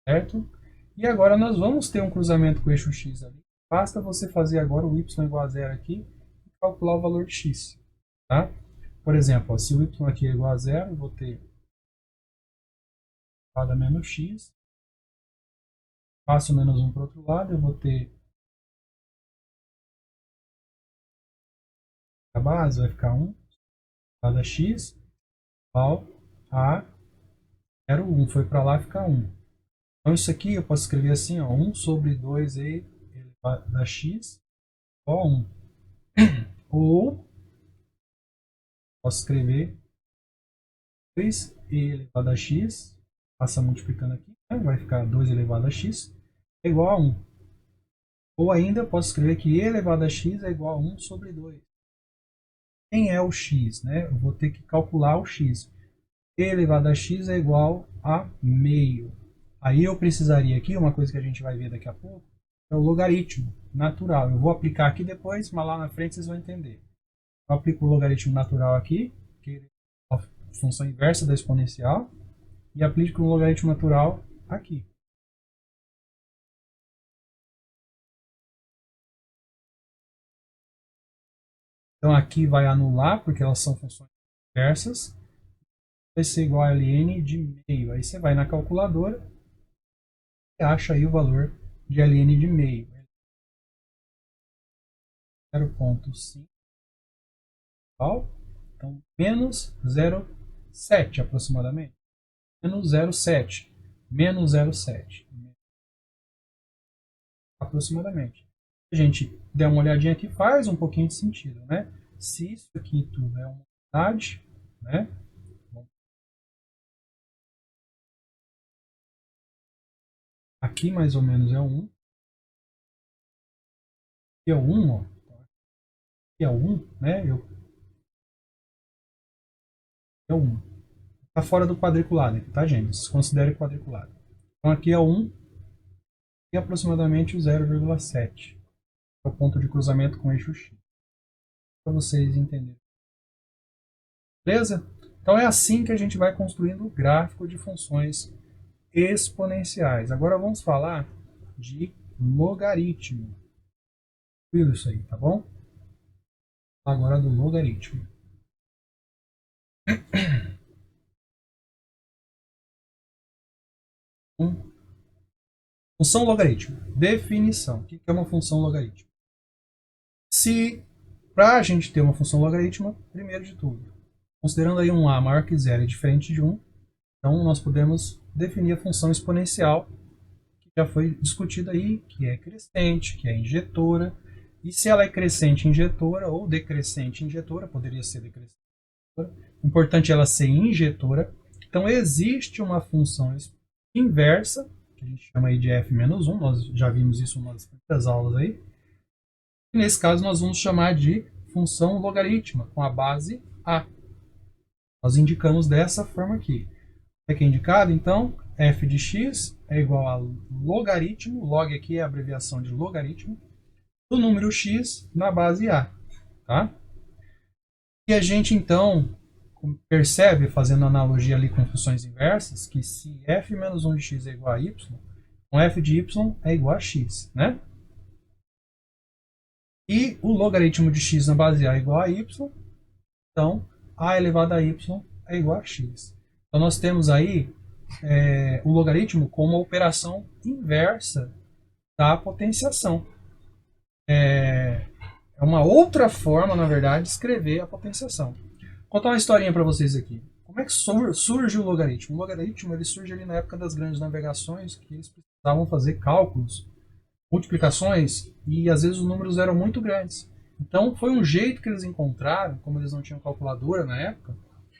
Certo? E agora nós vamos ter um cruzamento com o eixo x ali. Basta você fazer agora o y igual a 0 aqui e calcular o valor de x. Tá? Por exemplo, ó, se o y aqui é igual a 0, eu vou ter elevado a menos x. Passo o menos 1 para o outro lado, eu vou ter a base, vai ficar 1 elevado a x igual a 0,1. Foi para lá, fica 1. Então isso aqui eu posso escrever assim, ó, 1 sobre 2e elevado a x igual a 1. Ou Posso escrever 2e elevado a x, passa multiplicando aqui, né? Vai ficar 2 elevado a x é igual a 1. Ou ainda posso escrever que e elevado a x é igual a 1 sobre 2. Quem é o x? Né? Eu vou ter que calcular o x. E elevado a x é igual a meio. Aí eu precisaria aqui, uma coisa que a gente vai ver daqui a pouco, é o logaritmo natural. Eu vou aplicar aqui depois, mas lá na frente vocês vão entender. Eu aplico o logaritmo natural aqui, que é a função inversa da exponencial, e aplico o logaritmo natural aqui. Então aqui vai anular, porque elas são funções inversas. Vai ser igual a ln de meio. Aí você vai na calculadora e acha aí o valor de ln de meio. 0,5. Então, menos 0,7 aproximadamente. Menos 0,7. Menos 0,7. Aproximadamente. Se a gente der uma olhadinha aqui, faz um pouquinho de sentido, né? Se isso aqui tudo é uma unidade, né? Aqui mais ou menos é 1. Aqui é o 1, ó. Aqui é o 1, né? É o 1. Está fora do quadriculado aqui, tá, gente? Considere quadriculado. Então aqui é o 1 e aproximadamente o 0,7. É o ponto de cruzamento com o eixo X. Para vocês entenderem. Beleza? Então é assim que a gente vai construindo o gráfico de funções exponenciais. Agora vamos falar de logaritmo. Tudo isso aí, tá bom? Agora do logaritmo. Função logaritmo. Definição. O que é uma função logaritmo? Se para a gente ter uma função logarítmica, primeiro de tudo, considerando aí um a maior que zero e diferente de 1, então nós podemos definir a função exponencial, que já foi discutida aí, que é crescente, que é injetora. E se ela é crescente injetora ou decrescente injetora, poderia ser decrescente injetora, o importante é ela ser injetora. Então existe uma função inversa, que a gente chama aí de f-1, nós já vimos isso nas primeiras aulas aí. E nesse caso nós vamos chamar de função logarítmica, com a base a. Nós indicamos dessa forma aqui. O que é indicado? Então, f de x é igual a logaritmo, log aqui é a abreviação de logaritmo, do número x na base a. Tá? E a gente, então, percebe, fazendo analogia ali com funções inversas, que se f menos 1 de x é igual a y, então f de y é igual a x. Né? E o logaritmo de x na base a é igual a y, então a elevado a y é igual a x. Então nós temos aí o logaritmo como uma operação inversa da potenciação. É uma outra forma, na verdade, de escrever a potenciação. Vou contar uma historinha para vocês aqui. Como é que surge o logaritmo? O logaritmo ele surge ali na época das grandes navegações, que eles precisavam fazer cálculos, multiplicações, e às vezes os números eram muito grandes. Então foi um jeito que eles encontraram, como eles não tinham calculadora na época,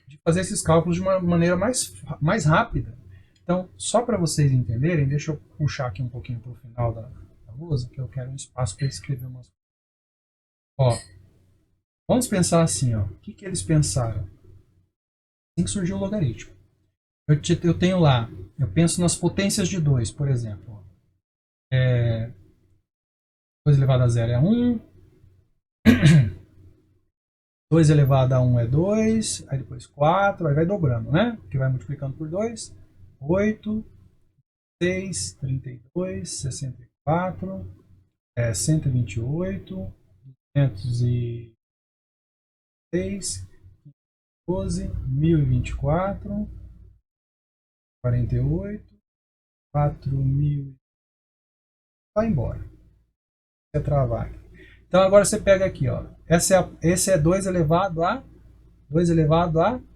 de fazer esses cálculos de uma maneira mais rápida. Então, só para vocês entenderem, deixa eu puxar aqui um pouquinho para o final da lousa, que eu quero um espaço para escrever umas coisas. Ó, vamos pensar assim, ó. O que eles pensaram? Assim que surgiu o logaritmo. Eu tenho lá, eu penso nas potências de 2, por exemplo. 2 elevado a 0 é 1. 2 elevado a 1 é 2. Aí depois 4. Aí vai dobrando, né? Que vai multiplicando por 2. 8, 6, 32, 64, 128, 206, 12, 1024, 48, 4000. Vai embora. Você travar aqui. Então agora você pega aqui, ó. Esse é 2 elevado a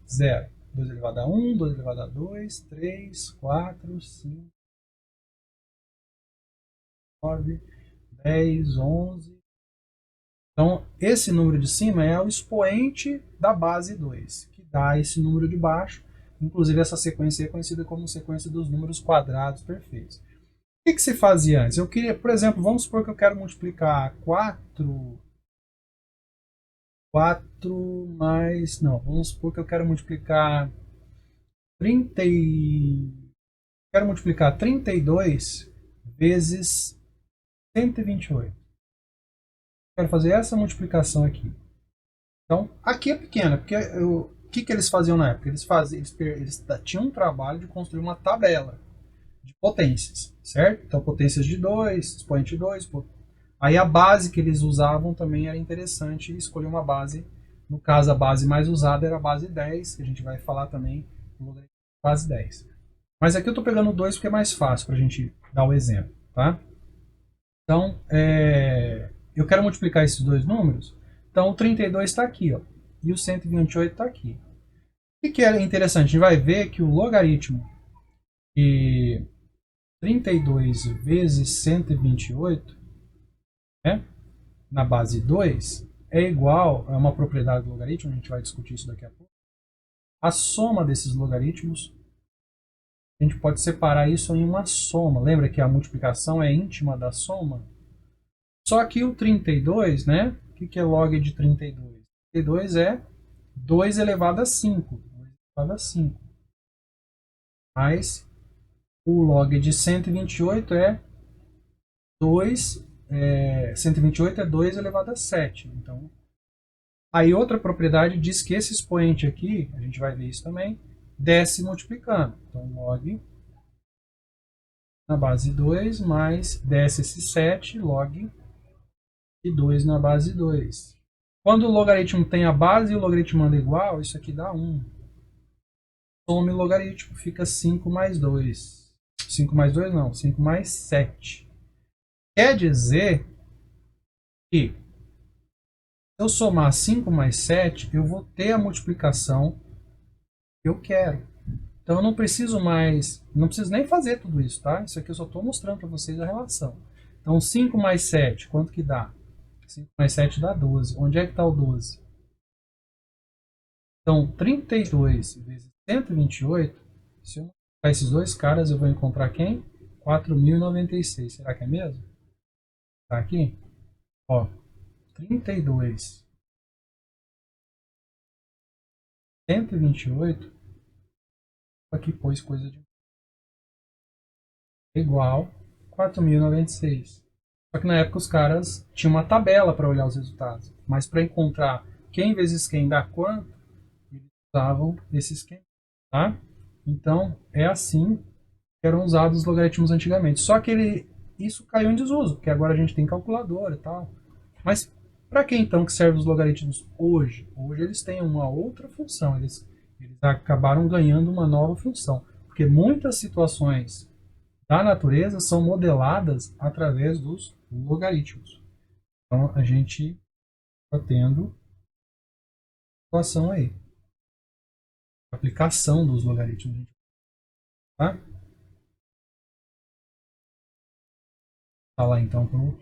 0. 2 elevado a 1, 2 elevado a 2, 3, 4, 5, 9, 10, 11, Então, esse número de cima é o expoente da base 2, que dá esse número de baixo. Inclusive, essa sequência é conhecida como sequência dos números quadrados perfeitos. O que se fazia antes? Eu queria, por exemplo, vamos supor que eu quero multiplicar 4 mais... Não, vamos supor que eu quero multiplicar 30 quero multiplicar 32 vezes 128. Quero fazer essa multiplicação aqui. Então, aqui é pequena, porque o que eles faziam na época? Eles tinham um trabalho de construir uma tabela de potências, certo? Então, potências de 2, expoente 2. Aí a base que eles usavam também era interessante escolher uma base. No caso, a base mais usada era a base 10, que a gente vai falar também no logaritmo de base 10. Mas aqui eu estou pegando 2 porque é mais fácil para a gente dar o exemplo, tá? Então, eu quero multiplicar esses dois números. Então, o 32 está aqui, ó, e o 128 está aqui. O que é interessante? A gente vai ver que o logaritmo de 32 vezes 128, né, na base 2, é igual, é uma propriedade do logaritmo, a gente vai discutir isso daqui a pouco. A soma desses logaritmos, a gente pode separar isso em uma soma. Lembra que a multiplicação é íntima da soma? Só que o 32, né? O que é log de 32? 32 é 2 elevado a 5. 2 elevado a 5. Mais o log de 128 é 128 é 2 elevado a 7. Então, aí outra propriedade diz que esse expoente aqui, a gente vai ver isso também, desce multiplicando. Então, log na base 2 mais desce esse 7, log de 2 na base 2. Quando o logaritmo tem a base e o logaritmo anda igual, isso aqui dá 1. Some o logaritmo, fica 5 mais 2. 5 mais 2 não, 5 mais 7. Quer dizer que se eu somar 5 mais 7, eu vou ter a multiplicação que eu quero. Então eu não preciso nem fazer tudo isso, tá? Isso aqui eu só estou mostrando para vocês a relação. Então 5 mais 7, quanto que dá? 5 mais 7 dá 12. Onde é que está o 12? Então 32 vezes 128, se eu multiplicar esses dois caras, eu vou encontrar quem? 4.096. Será que é mesmo? Tá aqui? Ó, 32, 128, aqui pôs coisa de igual 4.096. Só que na época os caras tinham uma tabela para olhar os resultados, mas para encontrar quem vezes quem dá quanto, eles usavam esse esquema, tá? Então é assim que eram usados os logaritmos antigamente. Só que isso caiu em desuso, porque agora a gente tem calculadora e tal. Mas para que então que servem os logaritmos hoje? Hoje eles têm uma outra função, eles acabaram ganhando uma nova função, porque muitas situações da natureza são modeladas através dos logaritmos. Então a gente está tendo situação aí, aplicação dos logaritmos, tá? Tá lá então para o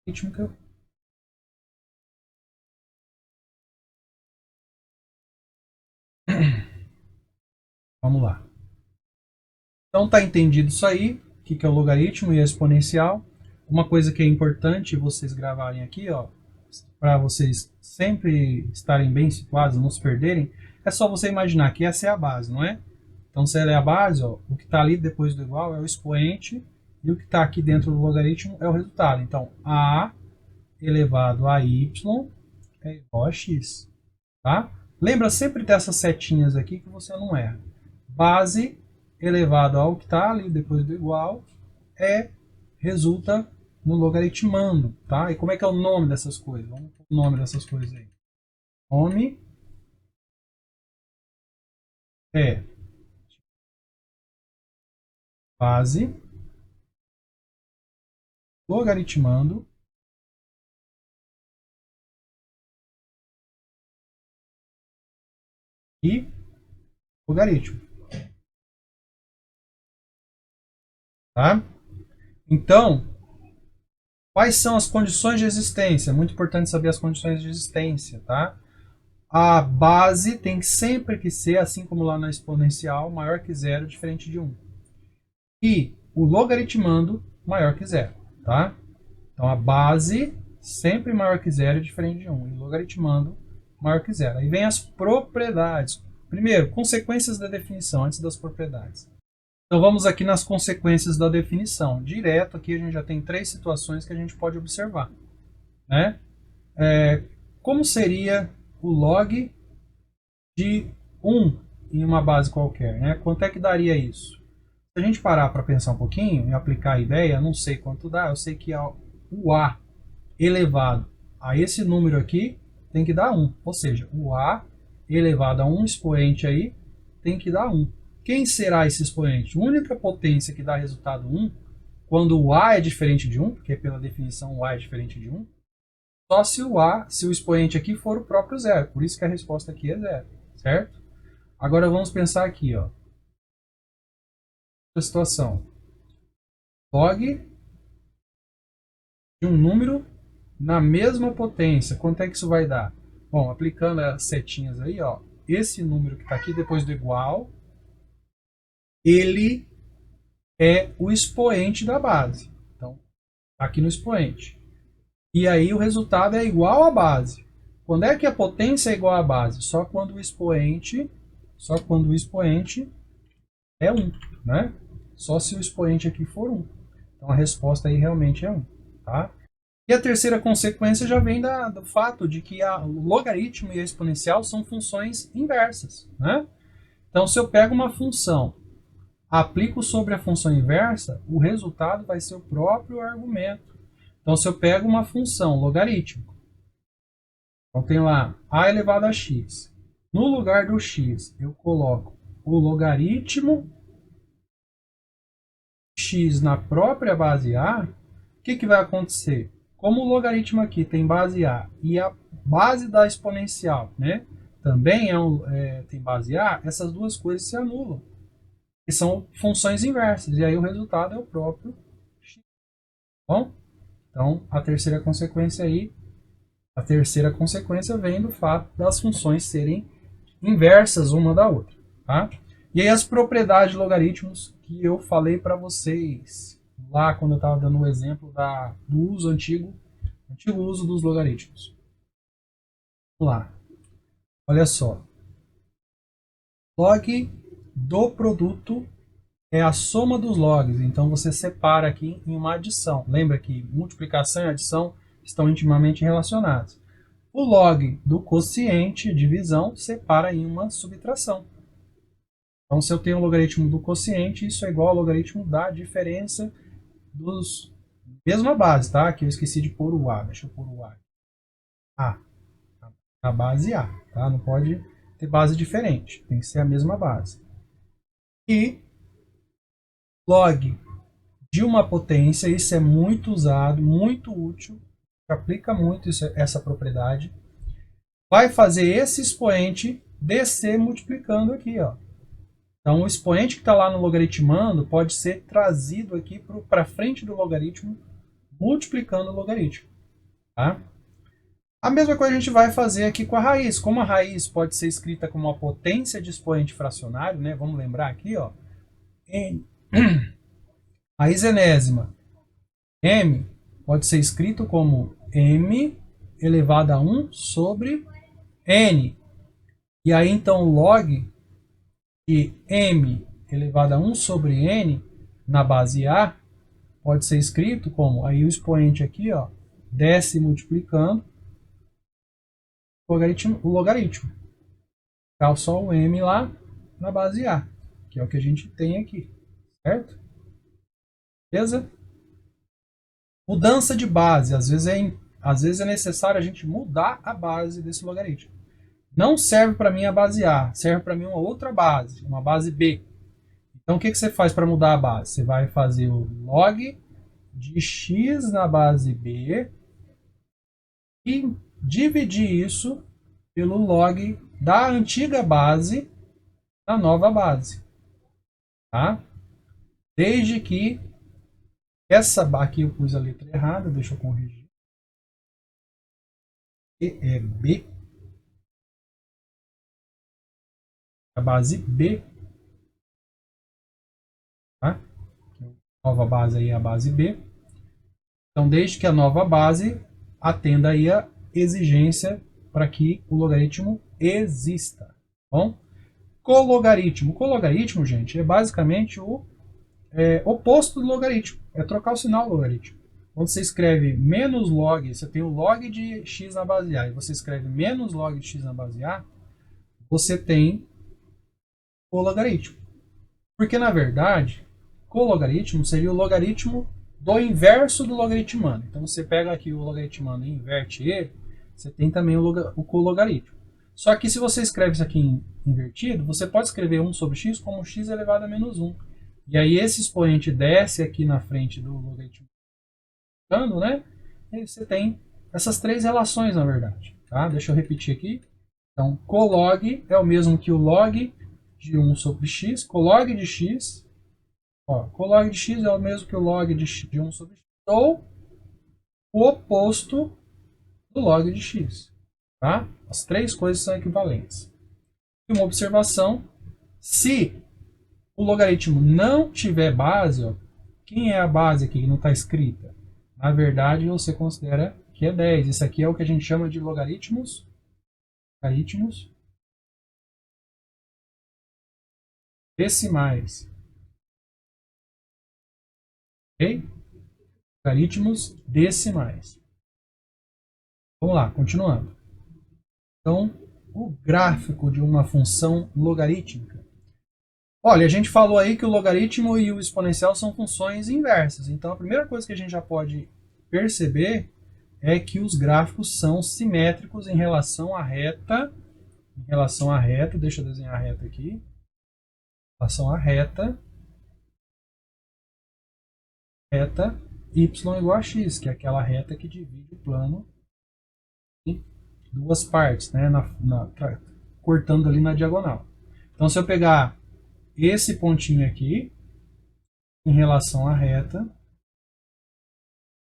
ritmo que eu... Vamos lá. Então tá entendido isso aí, o que é o logaritmo e a exponencial. Uma coisa que é importante vocês gravarem aqui, ó, para vocês sempre estarem bem situados, não se perderem, é só você imaginar que essa é a base, não é? Então se ela é a base, ó, o que está ali depois do igual é o expoente e o que está aqui dentro do logaritmo é o resultado. Então a elevado a y é igual a x, tá? Lembra sempre dessas setinhas aqui que você não erra. Base elevado ao que está ali depois do igual resulta no logaritmando, tá? E como é que é o nome dessas coisas? Vamos pôr o nome dessas coisas aí. Nome é base logaritmando e logaritmo. tá? Então, quais são as condições de existência? É muito importante saber as condições de existência, tá? A base tem sempre que ser, assim como lá na exponencial, maior que zero, diferente de 1. E o logaritmando maior que zero, tá? Então a base sempre maior que zero, diferente de 1. E logaritmando maior que zero. Aí vem as propriedades. Primeiro, consequências da definição, antes das propriedades. Então vamos aqui nas consequências da definição. Direto aqui a gente já tem 3 situações que a gente pode observar, né? Como seria o log de 1 em uma base qualquer, né? Quanto é que daria isso? Se a gente parar para pensar um pouquinho e aplicar a ideia, não sei quanto dá, eu sei que o A elevado a esse número aqui tem que dar 1. Ou seja, o A elevado a um expoente aí tem que dar 1. Quem será esse expoente? A única potência que dá resultado 1, quando o A é diferente de 1, porque pela definição o A é diferente de 1, só se o expoente aqui for o próprio zero. Por isso que a resposta aqui é zero, certo? Agora vamos pensar aqui, ó. A situação. Log de um número na mesma potência. Quanto é que isso vai dar? Bom, aplicando as setinhas aí, ó, esse número que está aqui depois do igual, ele é o expoente da base. Então, tá aqui no expoente. E aí o resultado é igual à base. Quando é que a potência é igual à base? Só quando o expoente é 1, né? Só se o expoente aqui for 1. Então a resposta aí realmente é 1, tá? E a terceira consequência já vem do fato de que o logaritmo e a exponencial são funções inversas, né? Então, se eu pego uma função, aplico sobre a função inversa, o resultado vai ser o próprio argumento. Então, se eu pego uma função logarítmica, então tem lá a elevado a x. No lugar do x, eu coloco o logaritmo x na própria base a, o que vai acontecer? Como o logaritmo aqui tem base a e a base da exponencial, né, também tem base a, essas duas coisas se anulam. Que são funções inversas. E aí o resultado é o próprio x. Bom? Então, a terceira consequência vem do fato das funções serem inversas uma da outra, tá? E aí as propriedades de logaritmos que eu falei para vocês lá quando eu estava dando o exemplo do uso antigo uso dos logaritmos. Vamos lá. Olha só. Log do produto é a soma dos logs. Então você separa aqui em uma adição. Lembra que multiplicação e adição estão intimamente relacionados. O log do quociente, divisão, separa em uma subtração. Então, se eu tenho o logaritmo do quociente, isso é igual ao logaritmo da diferença dos... Mesma base, tá? Aqui eu esqueci de pôr o A. Deixa eu pôr o A. A base A, tá? Não pode ter base diferente. Tem que ser a mesma base. E log de uma potência, isso é muito usado, muito útil, aplica muito essa propriedade, vai fazer esse expoente descer multiplicando aqui, ó. Então o expoente que está lá no logaritmando pode ser trazido aqui para frente do logaritmo, multiplicando o logaritmo, tá? A mesma coisa a gente vai fazer aqui com a raiz. Como a raiz pode ser escrita como uma potência de expoente fracionário, né? Vamos lembrar aqui, ó. Raiz enésima m pode ser escrito como m elevado a 1 sobre n. E aí então o log de m elevado a 1 sobre n na base a pode ser escrito como, aí o expoente aqui, ó, desce multiplicando o logaritmo. Fica só o m lá na base a, que é o que a gente tem aqui, certo? Beleza? Mudança de base. Às vezes é necessário a gente mudar a base desse logaritmo. Não serve para mim a base A, serve para mim uma outra base, uma base B. Então o que você faz para mudar a base? Você vai fazer o log de x na base B e dividir isso pelo log da antiga base na nova base. Tá? Desde que Essa aqui eu pus a letra errada, deixa eu corrigir. E é B. A base B. Tá? A nova base aí é a base B. Então, desde que a nova base atenda aí a exigência para que o logaritmo exista. Tá bom? Cologaritmo. Cologaritmo, gente, é basicamente o oposto do logaritmo. É trocar o sinal do logaritmo. Quando você escreve menos log, você tem o log de x na base A, e você escreve menos log de x na base A, você tem o logaritmo. Porque, na verdade, cologaritmo seria o logaritmo do inverso do logaritmando. Então, você pega aqui o logaritmando e inverte ele, você tem também o cologaritmo. Só que se você escreve isso aqui invertido, você pode escrever 1 sobre x como x elevado a menos 1. E aí esse expoente desce aqui na frente do logaritmo, né? E você tem essas três relações, na verdade. Tá? Deixa eu repetir aqui. Então, colog é o mesmo que o log de 1 sobre x. Colog de x, colog de x é o mesmo que o log de 1 sobre x. Ou o oposto do log de x. Tá? As três coisas são equivalentes. E uma observação, se o logaritmo não tiver base, quem é a base aqui que não está escrita? Na verdade, você considera que é 10. Isso aqui é o que a gente chama de logaritmos decimais. Ok? Logaritmos decimais. Vamos lá, continuando. Então, o gráfico de uma função logarítmica. Olha, a gente falou aí que o logaritmo e o exponencial são funções inversas. Então, a primeira coisa que a gente já pode perceber é que os gráficos são simétricos em relação à reta. Em relação à reta, deixa eu desenhar a reta aqui. Em relação à reta y igual a x, que é aquela reta que divide o plano em duas partes, né, cortando ali na diagonal. Então, se eu pegar esse pontinho aqui, em relação à reta,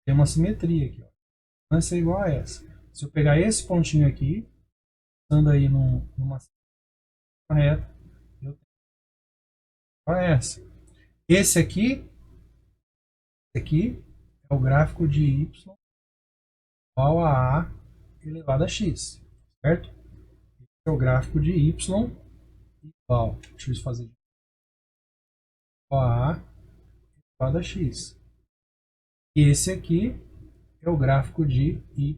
tem uma simetria aqui. Vai ser igual a essa. Se eu pegar esse pontinho aqui, estando aí numa reta, eu tenho igual a essa. Esse aqui é o gráfico de y igual a A elevado a x, certo? Esse é o gráfico de y igual, deixa eu fazer, igual a A elevado a x. E esse aqui é o gráfico de y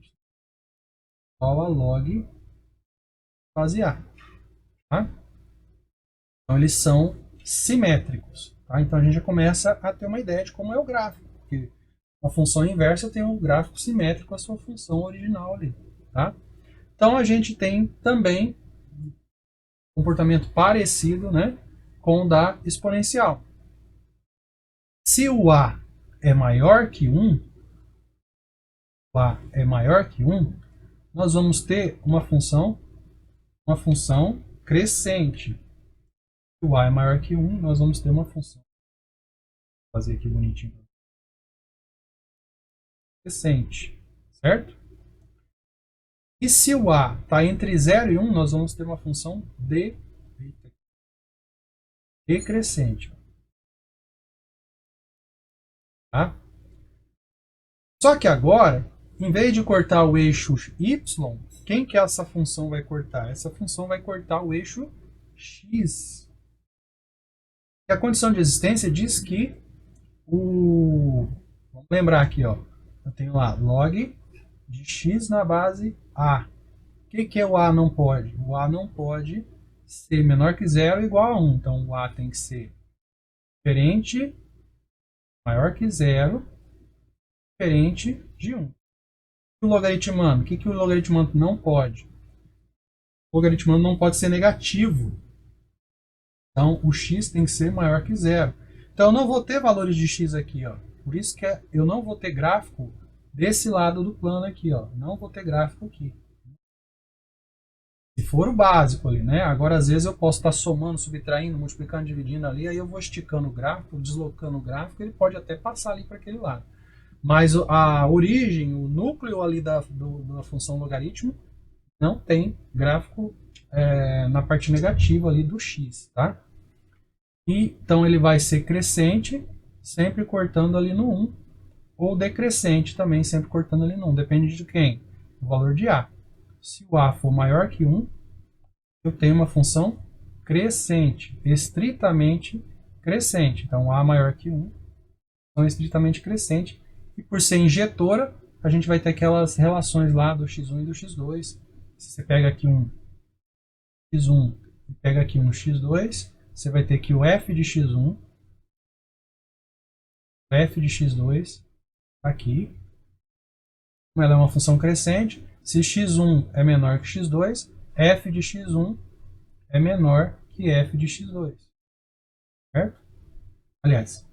igual a log base A. Tá? Então eles são simétricos. Tá? Então a gente já começa a ter uma ideia de como é o gráfico. Porque uma função inversa tem um gráfico simétrico à sua função original ali. Tá? Então a gente tem também um comportamento parecido, né, com o da exponencial. Se o A é maior que 1, nós vamos ter uma função crescente. Se o A é maior que 1, nós vamos ter uma função. Vou fazer aqui bonitinho. Crescente, certo? E se o A está entre 0 e 1, nós vamos ter uma função decrescente. Tá? Só que agora, em vez de cortar o eixo y, quem que essa função vai cortar? Essa função vai cortar o eixo x. E a condição de existência diz que vamos lembrar aqui, ó. Eu tenho lá log de x na base A. O que o A não pode? O A não pode ser menor que 0 ou igual a 1. Então, o A tem que ser diferente, maior que 0, diferente de 1. O logaritmando, o que o logaritmando não pode? O logaritmando não pode ser negativo. Então, o x tem que ser maior que 0. Então, eu não vou ter valores de x aqui. Ó. Por isso que eu não vou ter gráfico desse lado do plano aqui. Ó. Não vou ter gráfico aqui. Se for o básico ali, né? Agora, às vezes, eu posso estar somando, subtraindo, multiplicando, dividindo ali, aí eu vou esticando o gráfico, deslocando o gráfico, ele pode até passar ali para aquele lado. Mas a origem, o núcleo ali da função logaritmo, não tem gráfico na parte negativa ali do x, tá? E, então ele vai ser crescente, sempre cortando ali no 1, ou decrescente também, sempre cortando ali no 1. Depende de quem? Do valor de a. Se o a for maior que 1, eu tenho uma função crescente, estritamente crescente. Então, a maior que 1, função estritamente crescente. E por ser injetora, a gente vai ter aquelas relações lá do x1 e do x2. Se você pega aqui um x1 e pega aqui um x2, você vai ter que o f de x1, o f de x2, aqui. Como ela é uma função crescente, se x1 é menor que x2, f de x1 é menor que f de x2. Certo? Aliás,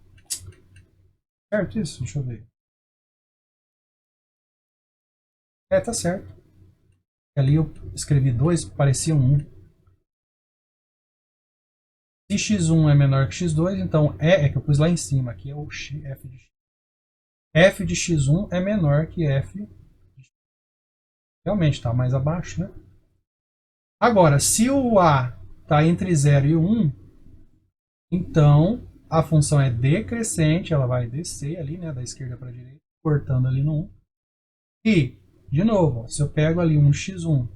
certo isso? Deixa eu ver. Tá certo. Ali eu escrevi 2, parecia 1. Se x1 é menor que x2, então é que eu pus lá em cima, aqui é o f de x. F de x1 é menor que f de x. Realmente está mais abaixo, né? Agora, se o a está entre 0 e 1, então a função é decrescente, ela vai descer ali, né, da esquerda para a direita, cortando ali no 1. E, de novo, se eu pego ali um x1,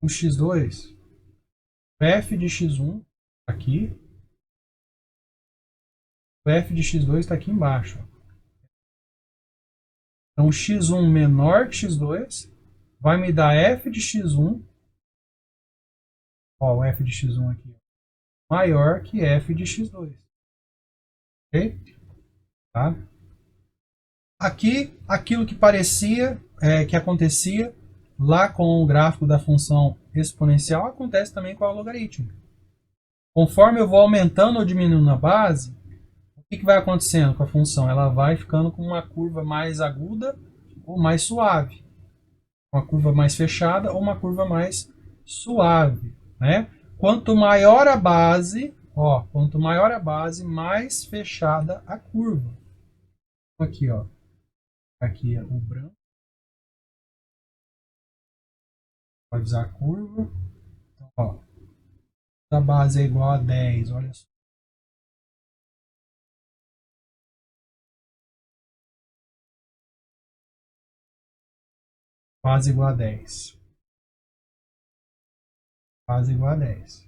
um x2, o f de x1 aqui, o f de x2 está aqui embaixo. Então, x1 menor que x2 vai me dar f de x1, ó, o f de x1 aqui, maior que f de x2. Ok? Tá? Aqui, aquilo que parecia, que acontecia lá com o gráfico da função exponencial, acontece também com a logarítmica. Conforme eu vou aumentando ou diminuindo a base, o que vai acontecendo com a função? Ela vai ficando com uma curva mais aguda ou mais suave. Uma curva mais fechada ou uma curva mais suave. Né? Quanto maior a base, quanto maior a base, mais fechada a curva. Aqui, ó. Aqui é o branco. Pode usar a curva. Então, ó, a base é igual a 10, olha só. Base igual a 10. Base igual a 10.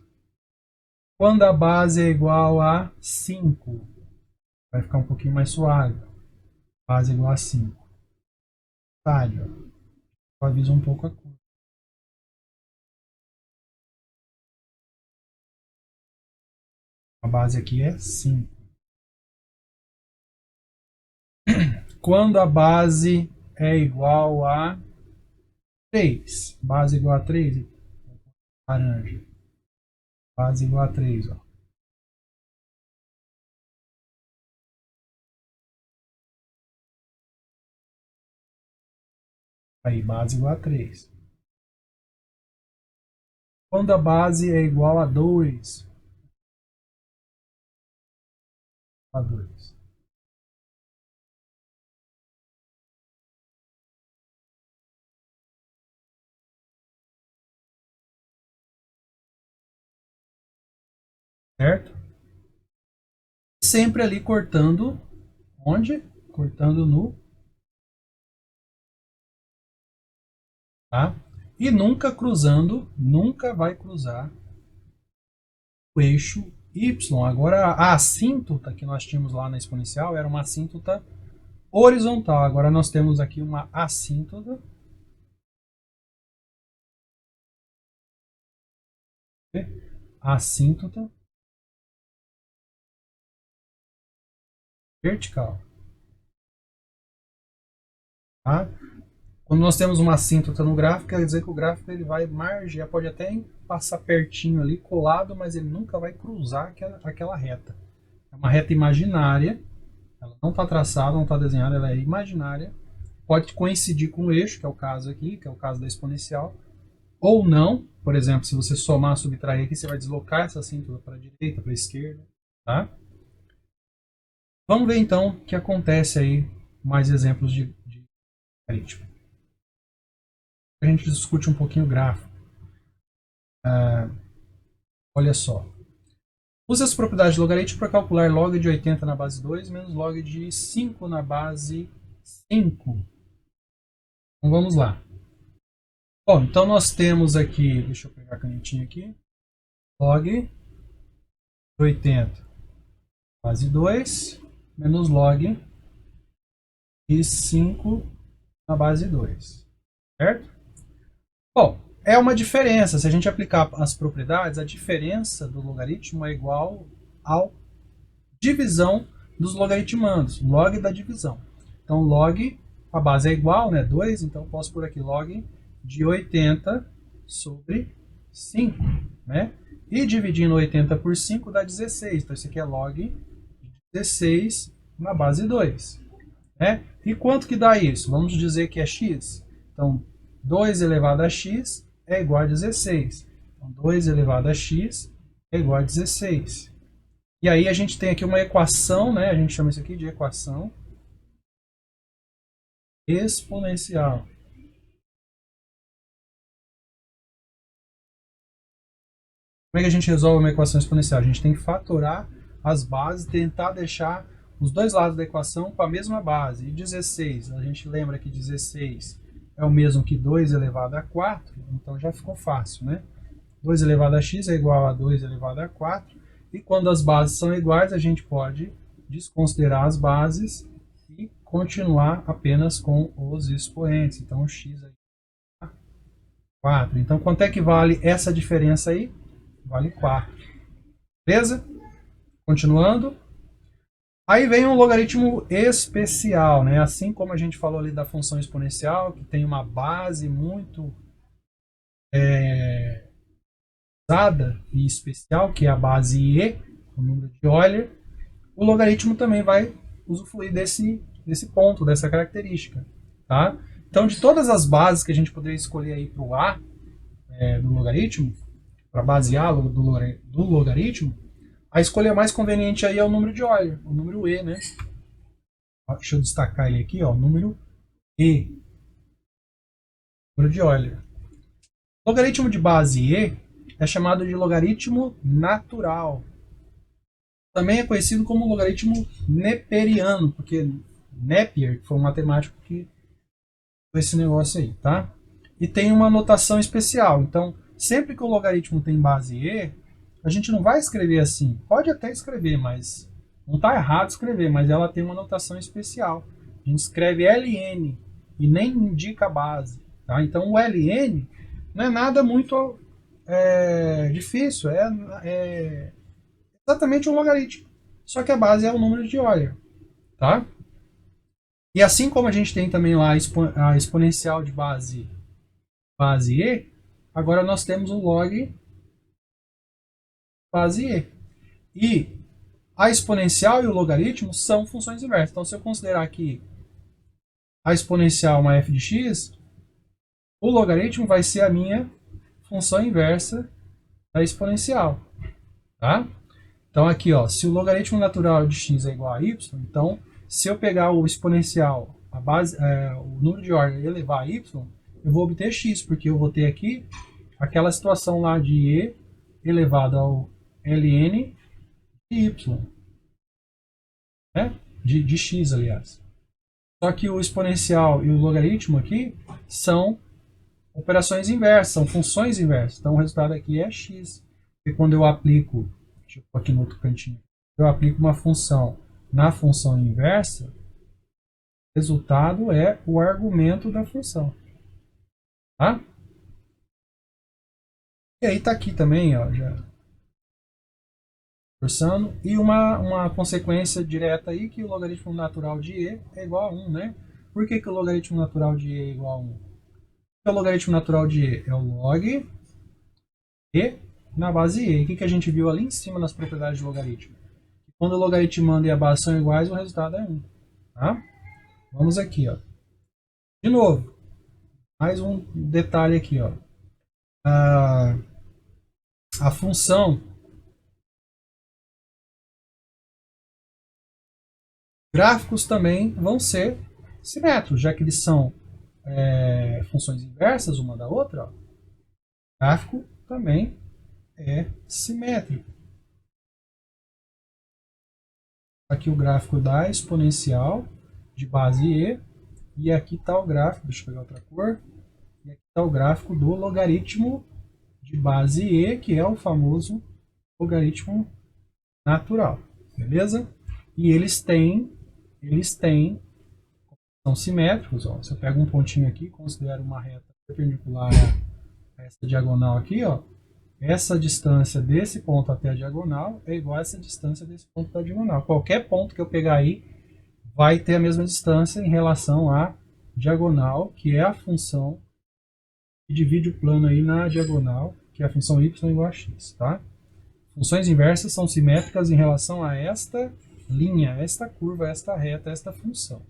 Quando a base é igual a 5, vai ficar um pouquinho mais suave. Base igual a 5. Talho. Suaviza um pouco a curva. A base aqui é 5. Quando a base é igual a 3. Base igual a 3. Laranja. Base igual a 3. Ó. Aí, base igual a 3. Quando a base é igual a 2. A 2. Certo? Sempre ali cortando. Onde? Cortando no. Tá? E nunca cruzando, nunca vai cruzar o eixo Y. Agora a assíntota que nós tínhamos lá na exponencial era uma assíntota horizontal. Agora nós temos aqui uma assíntota vertical. Tá? Quando nós temos uma assíntota no gráfico, quer dizer que o gráfico ele vai margear, pode até passar pertinho ali, colado, mas ele nunca vai cruzar aquela reta. É uma reta imaginária, ela não está traçada, não está desenhada, ela é imaginária. Pode coincidir com o eixo, que é o caso aqui, que é o caso da exponencial, ou não. Por exemplo, se você somar, subtrair aqui, você vai deslocar essa assintosa para a direita, para a esquerda. Tá? Vamos ver então o que acontece aí, mais exemplos de logaritmo. A gente discute um pouquinho o gráfico. Olha só. Use as propriedades de logaritmo para calcular log de 80 na base 2 menos log de 5 na base 5. Então vamos lá. Bom, então nós temos aqui, deixa eu pegar a canetinha aqui, log de 80 base 2 menos log de 5 na base 2, certo? Bom, é uma diferença, se a gente aplicar as propriedades, a diferença do logaritmo é igual ao divisão dos logaritmandos, log da divisão. Então log, a base é igual, né, 2, então eu posso pôr aqui log de 80 sobre 5, né? E dividindo 80 por 5 dá 16, então isso aqui é log de 16 na base 2. Né? E quanto que dá isso? Vamos dizer que é x. Então 2 elevado a x é igual a 16. Então 2 elevado a x é igual a 16. E aí a gente tem aqui uma equação, né? A gente chama isso aqui de equação exponencial. Como é que a gente resolve uma equação exponencial? A gente tem que fatorar as bases, tentar deixar os dois lados da equação com a mesma base. E 16, a gente lembra que 16 é o mesmo que 2 elevado a 4, então já ficou fácil, né? 2 elevado a x é igual a 2 elevado a 4, e quando as bases são iguais, a gente pode desconsiderar as bases e continuar apenas com os expoentes. Então, x é 4. Então, quanto é que vale essa diferença aí? Vale 4. Beleza? Continuando. Aí vem um logaritmo especial, né? Assim como a gente falou ali da função exponencial, que tem uma base muito usada e especial, que é a base e, o número de Euler, o logaritmo também vai usufruir desse ponto, dessa característica. Tá? Então, de todas as bases que a gente poderia escolher aí para o A do logaritmo, para basear do logaritmo, a escolha mais conveniente aí é o número de Euler, o número E, né? Deixa eu destacar ele aqui, ó, o número E, número de Euler. O logaritmo de base E é chamado de logaritmo natural. Também é conhecido como logaritmo neperiano, porque Napier foi um matemático que fez esse negócio aí, tá? E tem uma notação especial. Então, sempre que o logaritmo tem base E, a gente não vai escrever assim. Pode até escrever, mas não está errado escrever, mas ela tem uma notação especial. A gente escreve ln e nem indica a base. Tá? Então, o ln não é nada muito difícil. É exatamente um logaritmo. Só que a base é o número de Euler. Tá? E assim como a gente tem também lá a exponencial de base E, agora nós temos o log base E. E a exponencial e o logaritmo são funções inversas. Então, se eu considerar que a exponencial é uma f de x, o logaritmo vai ser a minha função inversa da exponencial. Tá? Então, aqui, ó, se o logaritmo natural de x é igual a y, então, se eu pegar o exponencial, a base, o número de ordem e elevar a y, eu vou obter x, porque eu vou ter aqui aquela situação lá de e elevado ao ln de y. Né? De x, aliás. Só que o exponencial e o logaritmo aqui são operações inversas, são funções inversas. Então o resultado aqui é x. E quando eu aplico, deixa eu pôr aqui no outro cantinho, eu aplico uma função na função inversa, o resultado é o argumento da função. Tá? E aí está aqui também, ó, já forçando, e uma consequência direta aí, que o logaritmo natural de e é igual a 1, né? Por que o logaritmo natural de e é igual a 1? Porque o logaritmo natural de e é o log e na base e. O que a gente viu ali em cima nas propriedades de logaritmo? Quando o logaritmando e a base são iguais, o resultado é 1. Tá? Vamos aqui, ó. De novo, mais um detalhe aqui, ó. a função gráficos também vão ser simétricos, já que eles são funções inversas uma da outra. Ó. Gráfico também é simétrico. Aqui o gráfico da exponencial de base e aqui está o gráfico, deixa eu pegar outra cor, e aqui está o gráfico do logaritmo de base e, que é o famoso logaritmo natural, beleza? E eles são simétricos, ó. Se eu pego um pontinho aqui, considero uma reta perpendicular a essa diagonal aqui, ó, essa distância desse ponto até a diagonal é igual a essa distância desse ponto da diagonal. Qualquer ponto que eu pegar aí vai ter a mesma distância em relação à diagonal, que é a função que divide o plano aí na diagonal, que é a função y igual a x, tá? Funções inversas são simétricas em relação a esta linha, esta curva, esta reta, esta função.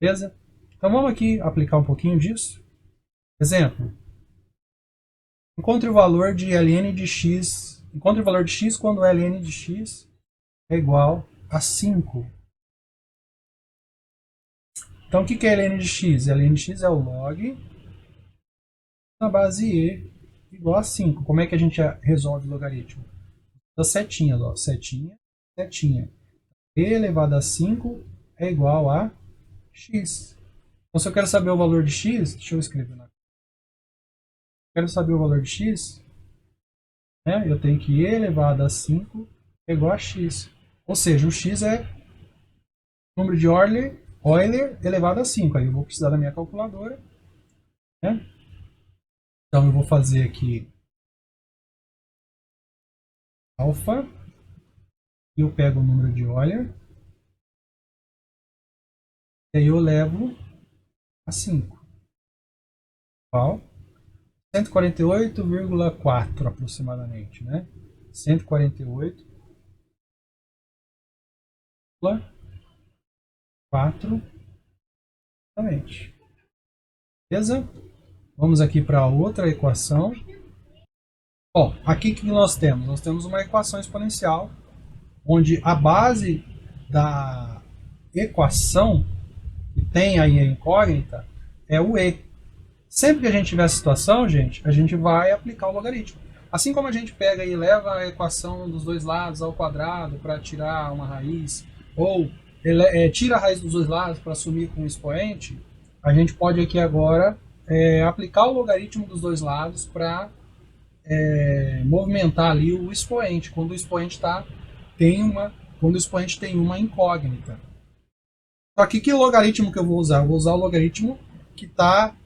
Beleza? Então vamos aqui aplicar um pouquinho disso. Exemplo. Encontre o valor de ln de x. Encontre o valor de x quando ln de x é igual a 5. Então o que é ln de x? ln de x é o log na base e igual a 5. Como é que a gente resolve o logaritmo? Das setinhas, ó. Setinha, setinha. E elevado a 5 é igual a x. Então se eu quero saber o valor de x, deixa eu escrever na quero saber o valor de x, né, eu tenho que e elevado a 5 é igual a x. Ou seja, o x é o número de Euler elevado a 5. Aí eu vou precisar da minha calculadora. Né? Então eu vou fazer aqui alfa. E eu pego o número de Euler. E aí eu levo a 5. Qual? 148,4 aproximadamente, né? 148,4 exatamente. Beleza? Vamos aqui para outra equação. Ó, aqui que nós temos? Nós temos uma equação exponencial, onde a base da equação que tem aí a incógnita é o e. Sempre que a gente tiver essa situação, gente, a gente vai aplicar o logaritmo. Assim como a gente pega e leva a equação dos dois lados ao quadrado para tirar uma raiz, ou tira a raiz dos dois lados para assumir com um expoente, a gente pode aqui agora aplicar o logaritmo dos dois lados para movimentar ali o expoente, quando o expoente tem uma incógnita. Só que logaritmo que eu vou usar? Eu vou usar o logaritmo que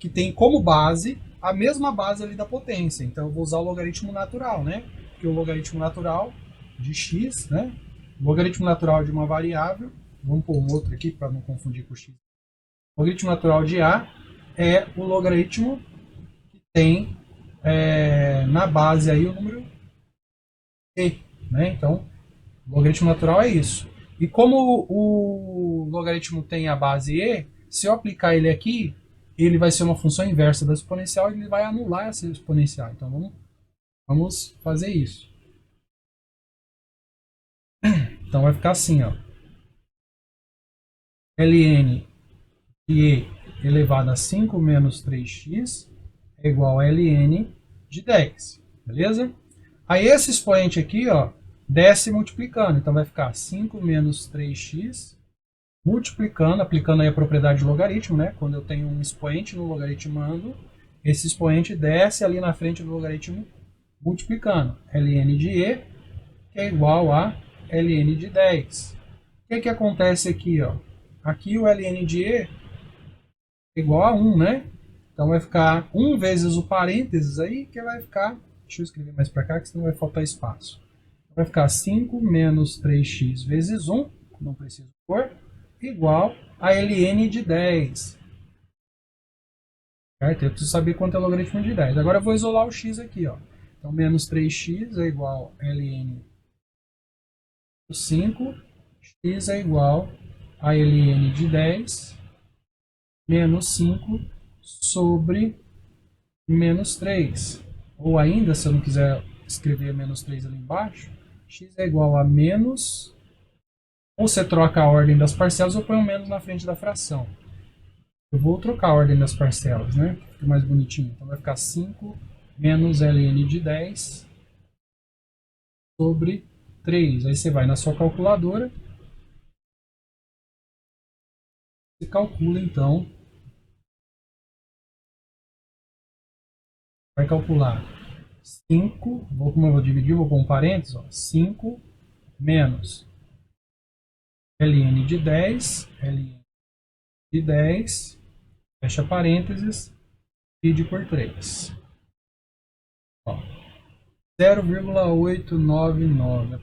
tem como base a mesma base ali da potência. Então eu vou usar o logaritmo natural, né? Porque o logaritmo natural de x, né? O logaritmo natural de uma variável, vamos pôr um outro aqui para não confundir com x. O logaritmo natural de a é o logaritmo que tem na base aí o número e, né? Então, o logaritmo natural é isso. E como o logaritmo tem a base e, se eu aplicar ele aqui, ele vai ser uma função inversa da exponencial e ele vai anular essa exponencial. Então vamos fazer isso. Então vai ficar assim, ó. ln de e elevado a 5 menos 3x é igual a ln de 10. Beleza? Aí esse expoente aqui, ó, desce multiplicando. Então vai ficar 5 menos 3x multiplicando, aplicando aí a propriedade de logaritmo, né? Quando eu tenho um expoente no logaritmando, esse expoente desce ali na frente do logaritmo multiplicando. ln de e, que é igual a ln de 10. O que acontece aqui, ó? Aqui o ln de e é igual a 1, né? Então vai ficar 1 vezes o parênteses aí, que vai ficar... Deixa eu escrever mais para cá, que senão vai faltar espaço. Vai ficar 5 menos 3x vezes 1, não preciso pôr, igual a ln de 10. Certo? Eu preciso saber quanto é o logaritmo de 10. Agora eu vou isolar o x aqui. Ó. Então, menos 3x é igual a ln de 5. X é igual a ln de 10 menos 5 sobre menos 3. Ou ainda, se eu não quiser escrever menos 3 ali embaixo, x é igual a menos, ou você troca a ordem das parcelas ou põe um menos na frente da fração. Eu vou trocar a ordem das parcelas, né? Fica mais bonitinho. Então vai ficar 5 menos ln de 10 sobre 3. Aí você vai na sua calculadora e calcula então. Vai calcular 5, como eu vou dividir, vou pôr um parênteses, ó, 5 menos ln de 10, ln de 10, fecha parênteses, divide por 3. 0,899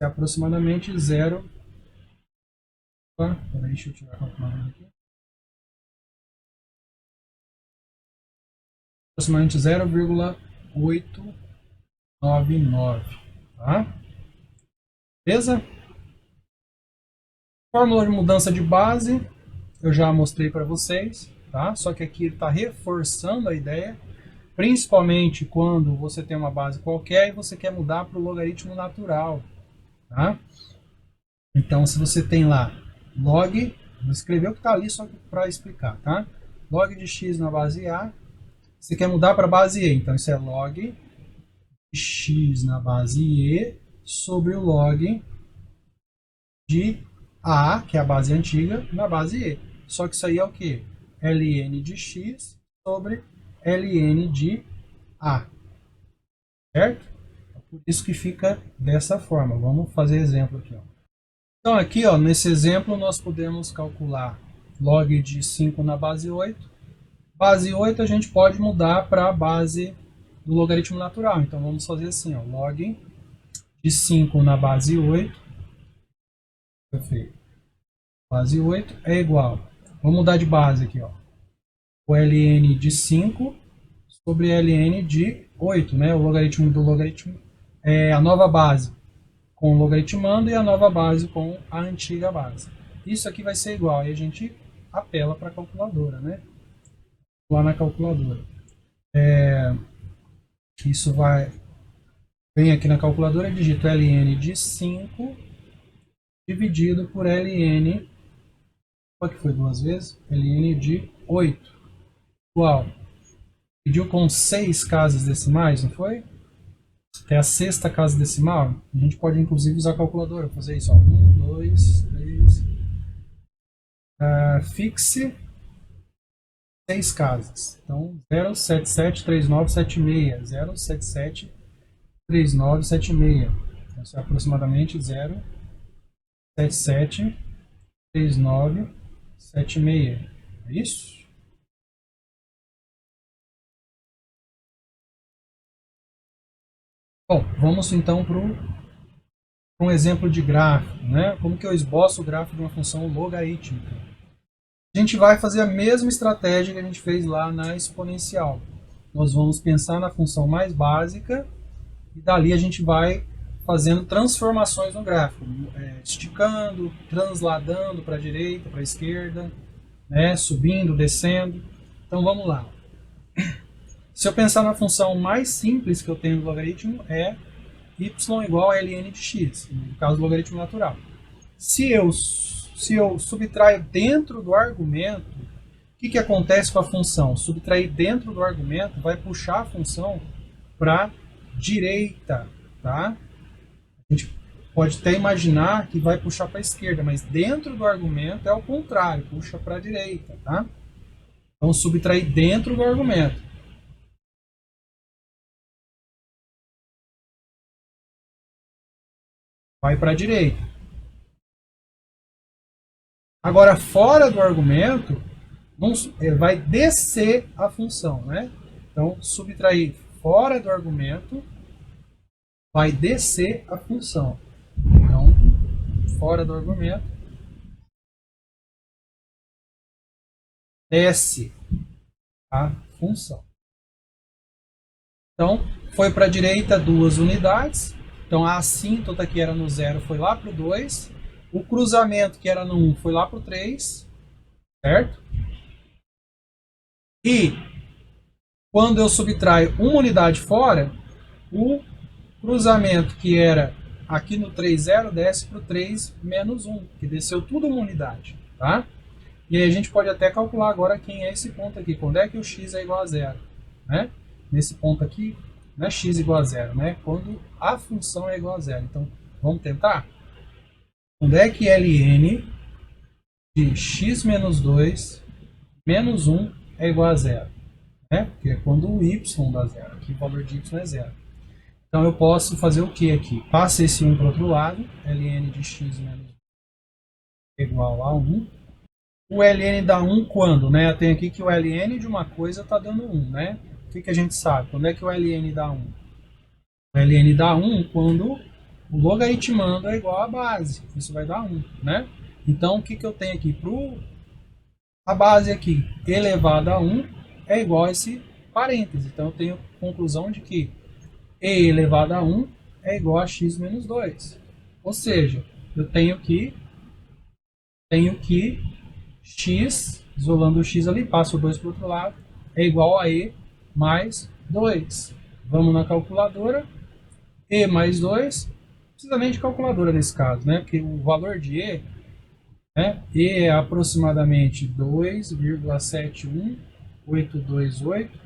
aproximadamente 0. Deixa eu tirar a calculadora aqui. Aproximadamente 0,899. Tá? Beleza? Fórmula de mudança de base eu já mostrei para vocês, tá? Só que aqui está reforçando a ideia, principalmente quando você tem uma base qualquer e você quer mudar para o logaritmo natural, tá? Então, se você tem lá log, vou escrever o que está ali só para explicar, tá? Log de x na base A, você quer mudar para a base E, então isso é log de x na base E sobre o log de A, que é a base antiga, na base E. Só que isso aí é o que? ln de x sobre ln de A. Certo? Por isso que fica dessa forma. Vamos fazer exemplo aqui. Ó. Então aqui, ó, nesse exemplo, nós podemos calcular log de 5 na base 8. Base 8 a gente pode mudar para a base do logaritmo natural. Então vamos fazer assim, ó, log de 5 na base 8. Perfeito. Base 8 é igual. Vamos mudar de base aqui, ó. O ln de 5 sobre ln de 8, né? O logaritmo do logaritmo é a nova base com o logaritmando e a nova base com a antiga base. Isso aqui vai ser igual. Aí a gente apela para a calculadora, né? Lá na calculadora. Isso vai... Vem aqui na calculadora e digito ln de 5 dividido por ln... Qual que foi duas vezes? ln de 8. Igual. Dividiu com 6 casas decimais, não foi? É a sexta casa decimal. A gente pode inclusive usar a calculadora para fazer isso. 1, 2, 3. Fixe 6 casas. Então 0773976. 0773976. Então, isso é aproximadamente 0773976. É isso? Bom, vamos então para um exemplo de gráfico, né? Como que eu esboço o gráfico de uma função logarítmica? A gente vai fazer a mesma estratégia que a gente fez lá na exponencial. Nós vamos pensar na função mais básica e dali a gente vai fazendo transformações no gráfico, esticando, transladando para a direita, para a esquerda, né? Subindo, descendo. Então vamos lá. Se eu pensar na função mais simples que eu tenho no logaritmo é y igual a ln de x, no caso do logaritmo natural. Se eu subtraio dentro do argumento, o que acontece com a função? Subtrair dentro do argumento vai puxar a função para a direita, tá? A gente pode até imaginar que vai puxar para a esquerda, mas dentro do argumento é o contrário, puxa para a direita, tá? Então subtrair dentro do argumento. Vai para a direita. Agora, fora do argumento, vai descer a função, né? Então, subtrair fora do argumento vai descer a função. Então, fora do argumento, desce a função. Então, foi para a direita 2 unidades. Então, a assíntota que era no 0 foi lá para o 2. O cruzamento que era no 1 foi lá para o 3. Certo? E Quando eu subtraio uma unidade fora, o cruzamento que era aqui no 3,0 desce para o 3 menos 1, que desceu tudo uma unidade. Tá? E aí a gente pode até calcular agora quem é esse ponto aqui, quando é que o x é igual a zero. Né? Nesse ponto aqui, não é x igual a zero, né? Quando a função é igual a zero. Então, vamos tentar? Quando é que ln de x menos 2 menos 1 é igual a zero? Né? Porque é quando o y dá zero. Aqui o valor de y é zero. Então eu posso fazer o que aqui? Passa esse 1 para o outro lado. Ln de x menos 1 é igual a 1. O ln dá 1 quando? Né? Eu tenho aqui que o ln de uma coisa está dando 1. Né? O que a gente sabe? Quando é que o ln dá 1? O ln dá 1 quando o logaritmando é igual à base. Isso vai dar 1. Né? Então o que eu tenho aqui? A base aqui elevada a 1 é igual a esse parêntese. Então eu tenho a conclusão de que e elevado a 1 é igual a x menos 2. Ou seja, eu tenho que x, isolando o x ali, passo o 2 para o outro lado, é igual a e mais 2. Vamos na calculadora. E mais 2, não precisa nem de calculadora nesse caso, né? Porque o valor de e, né? E é aproximadamente 2,71828.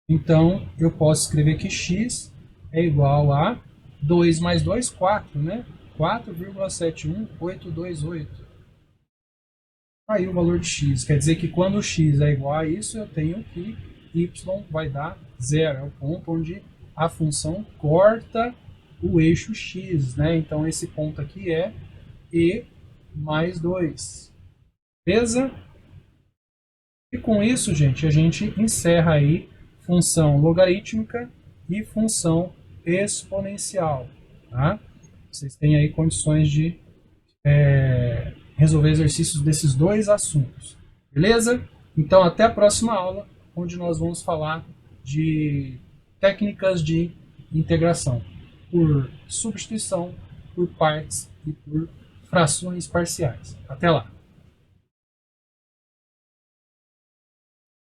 Então, eu posso escrever que x é igual a 2 mais 2, 4, né? 4,71828. Aí o valor de x. Quer dizer que quando x é igual a isso, eu tenho que y vai dar zero. É o ponto onde a função corta o eixo x, né? Então, esse ponto aqui é e mais 2. Beleza? E com isso, gente, a gente encerra aí função logarítmica e função exponencial. Tá? Vocês têm aí condições de resolver exercícios desses dois assuntos. Beleza? Então, até a próxima aula, onde nós vamos falar de técnicas de integração por substituição, por partes e por frações parciais. Até lá!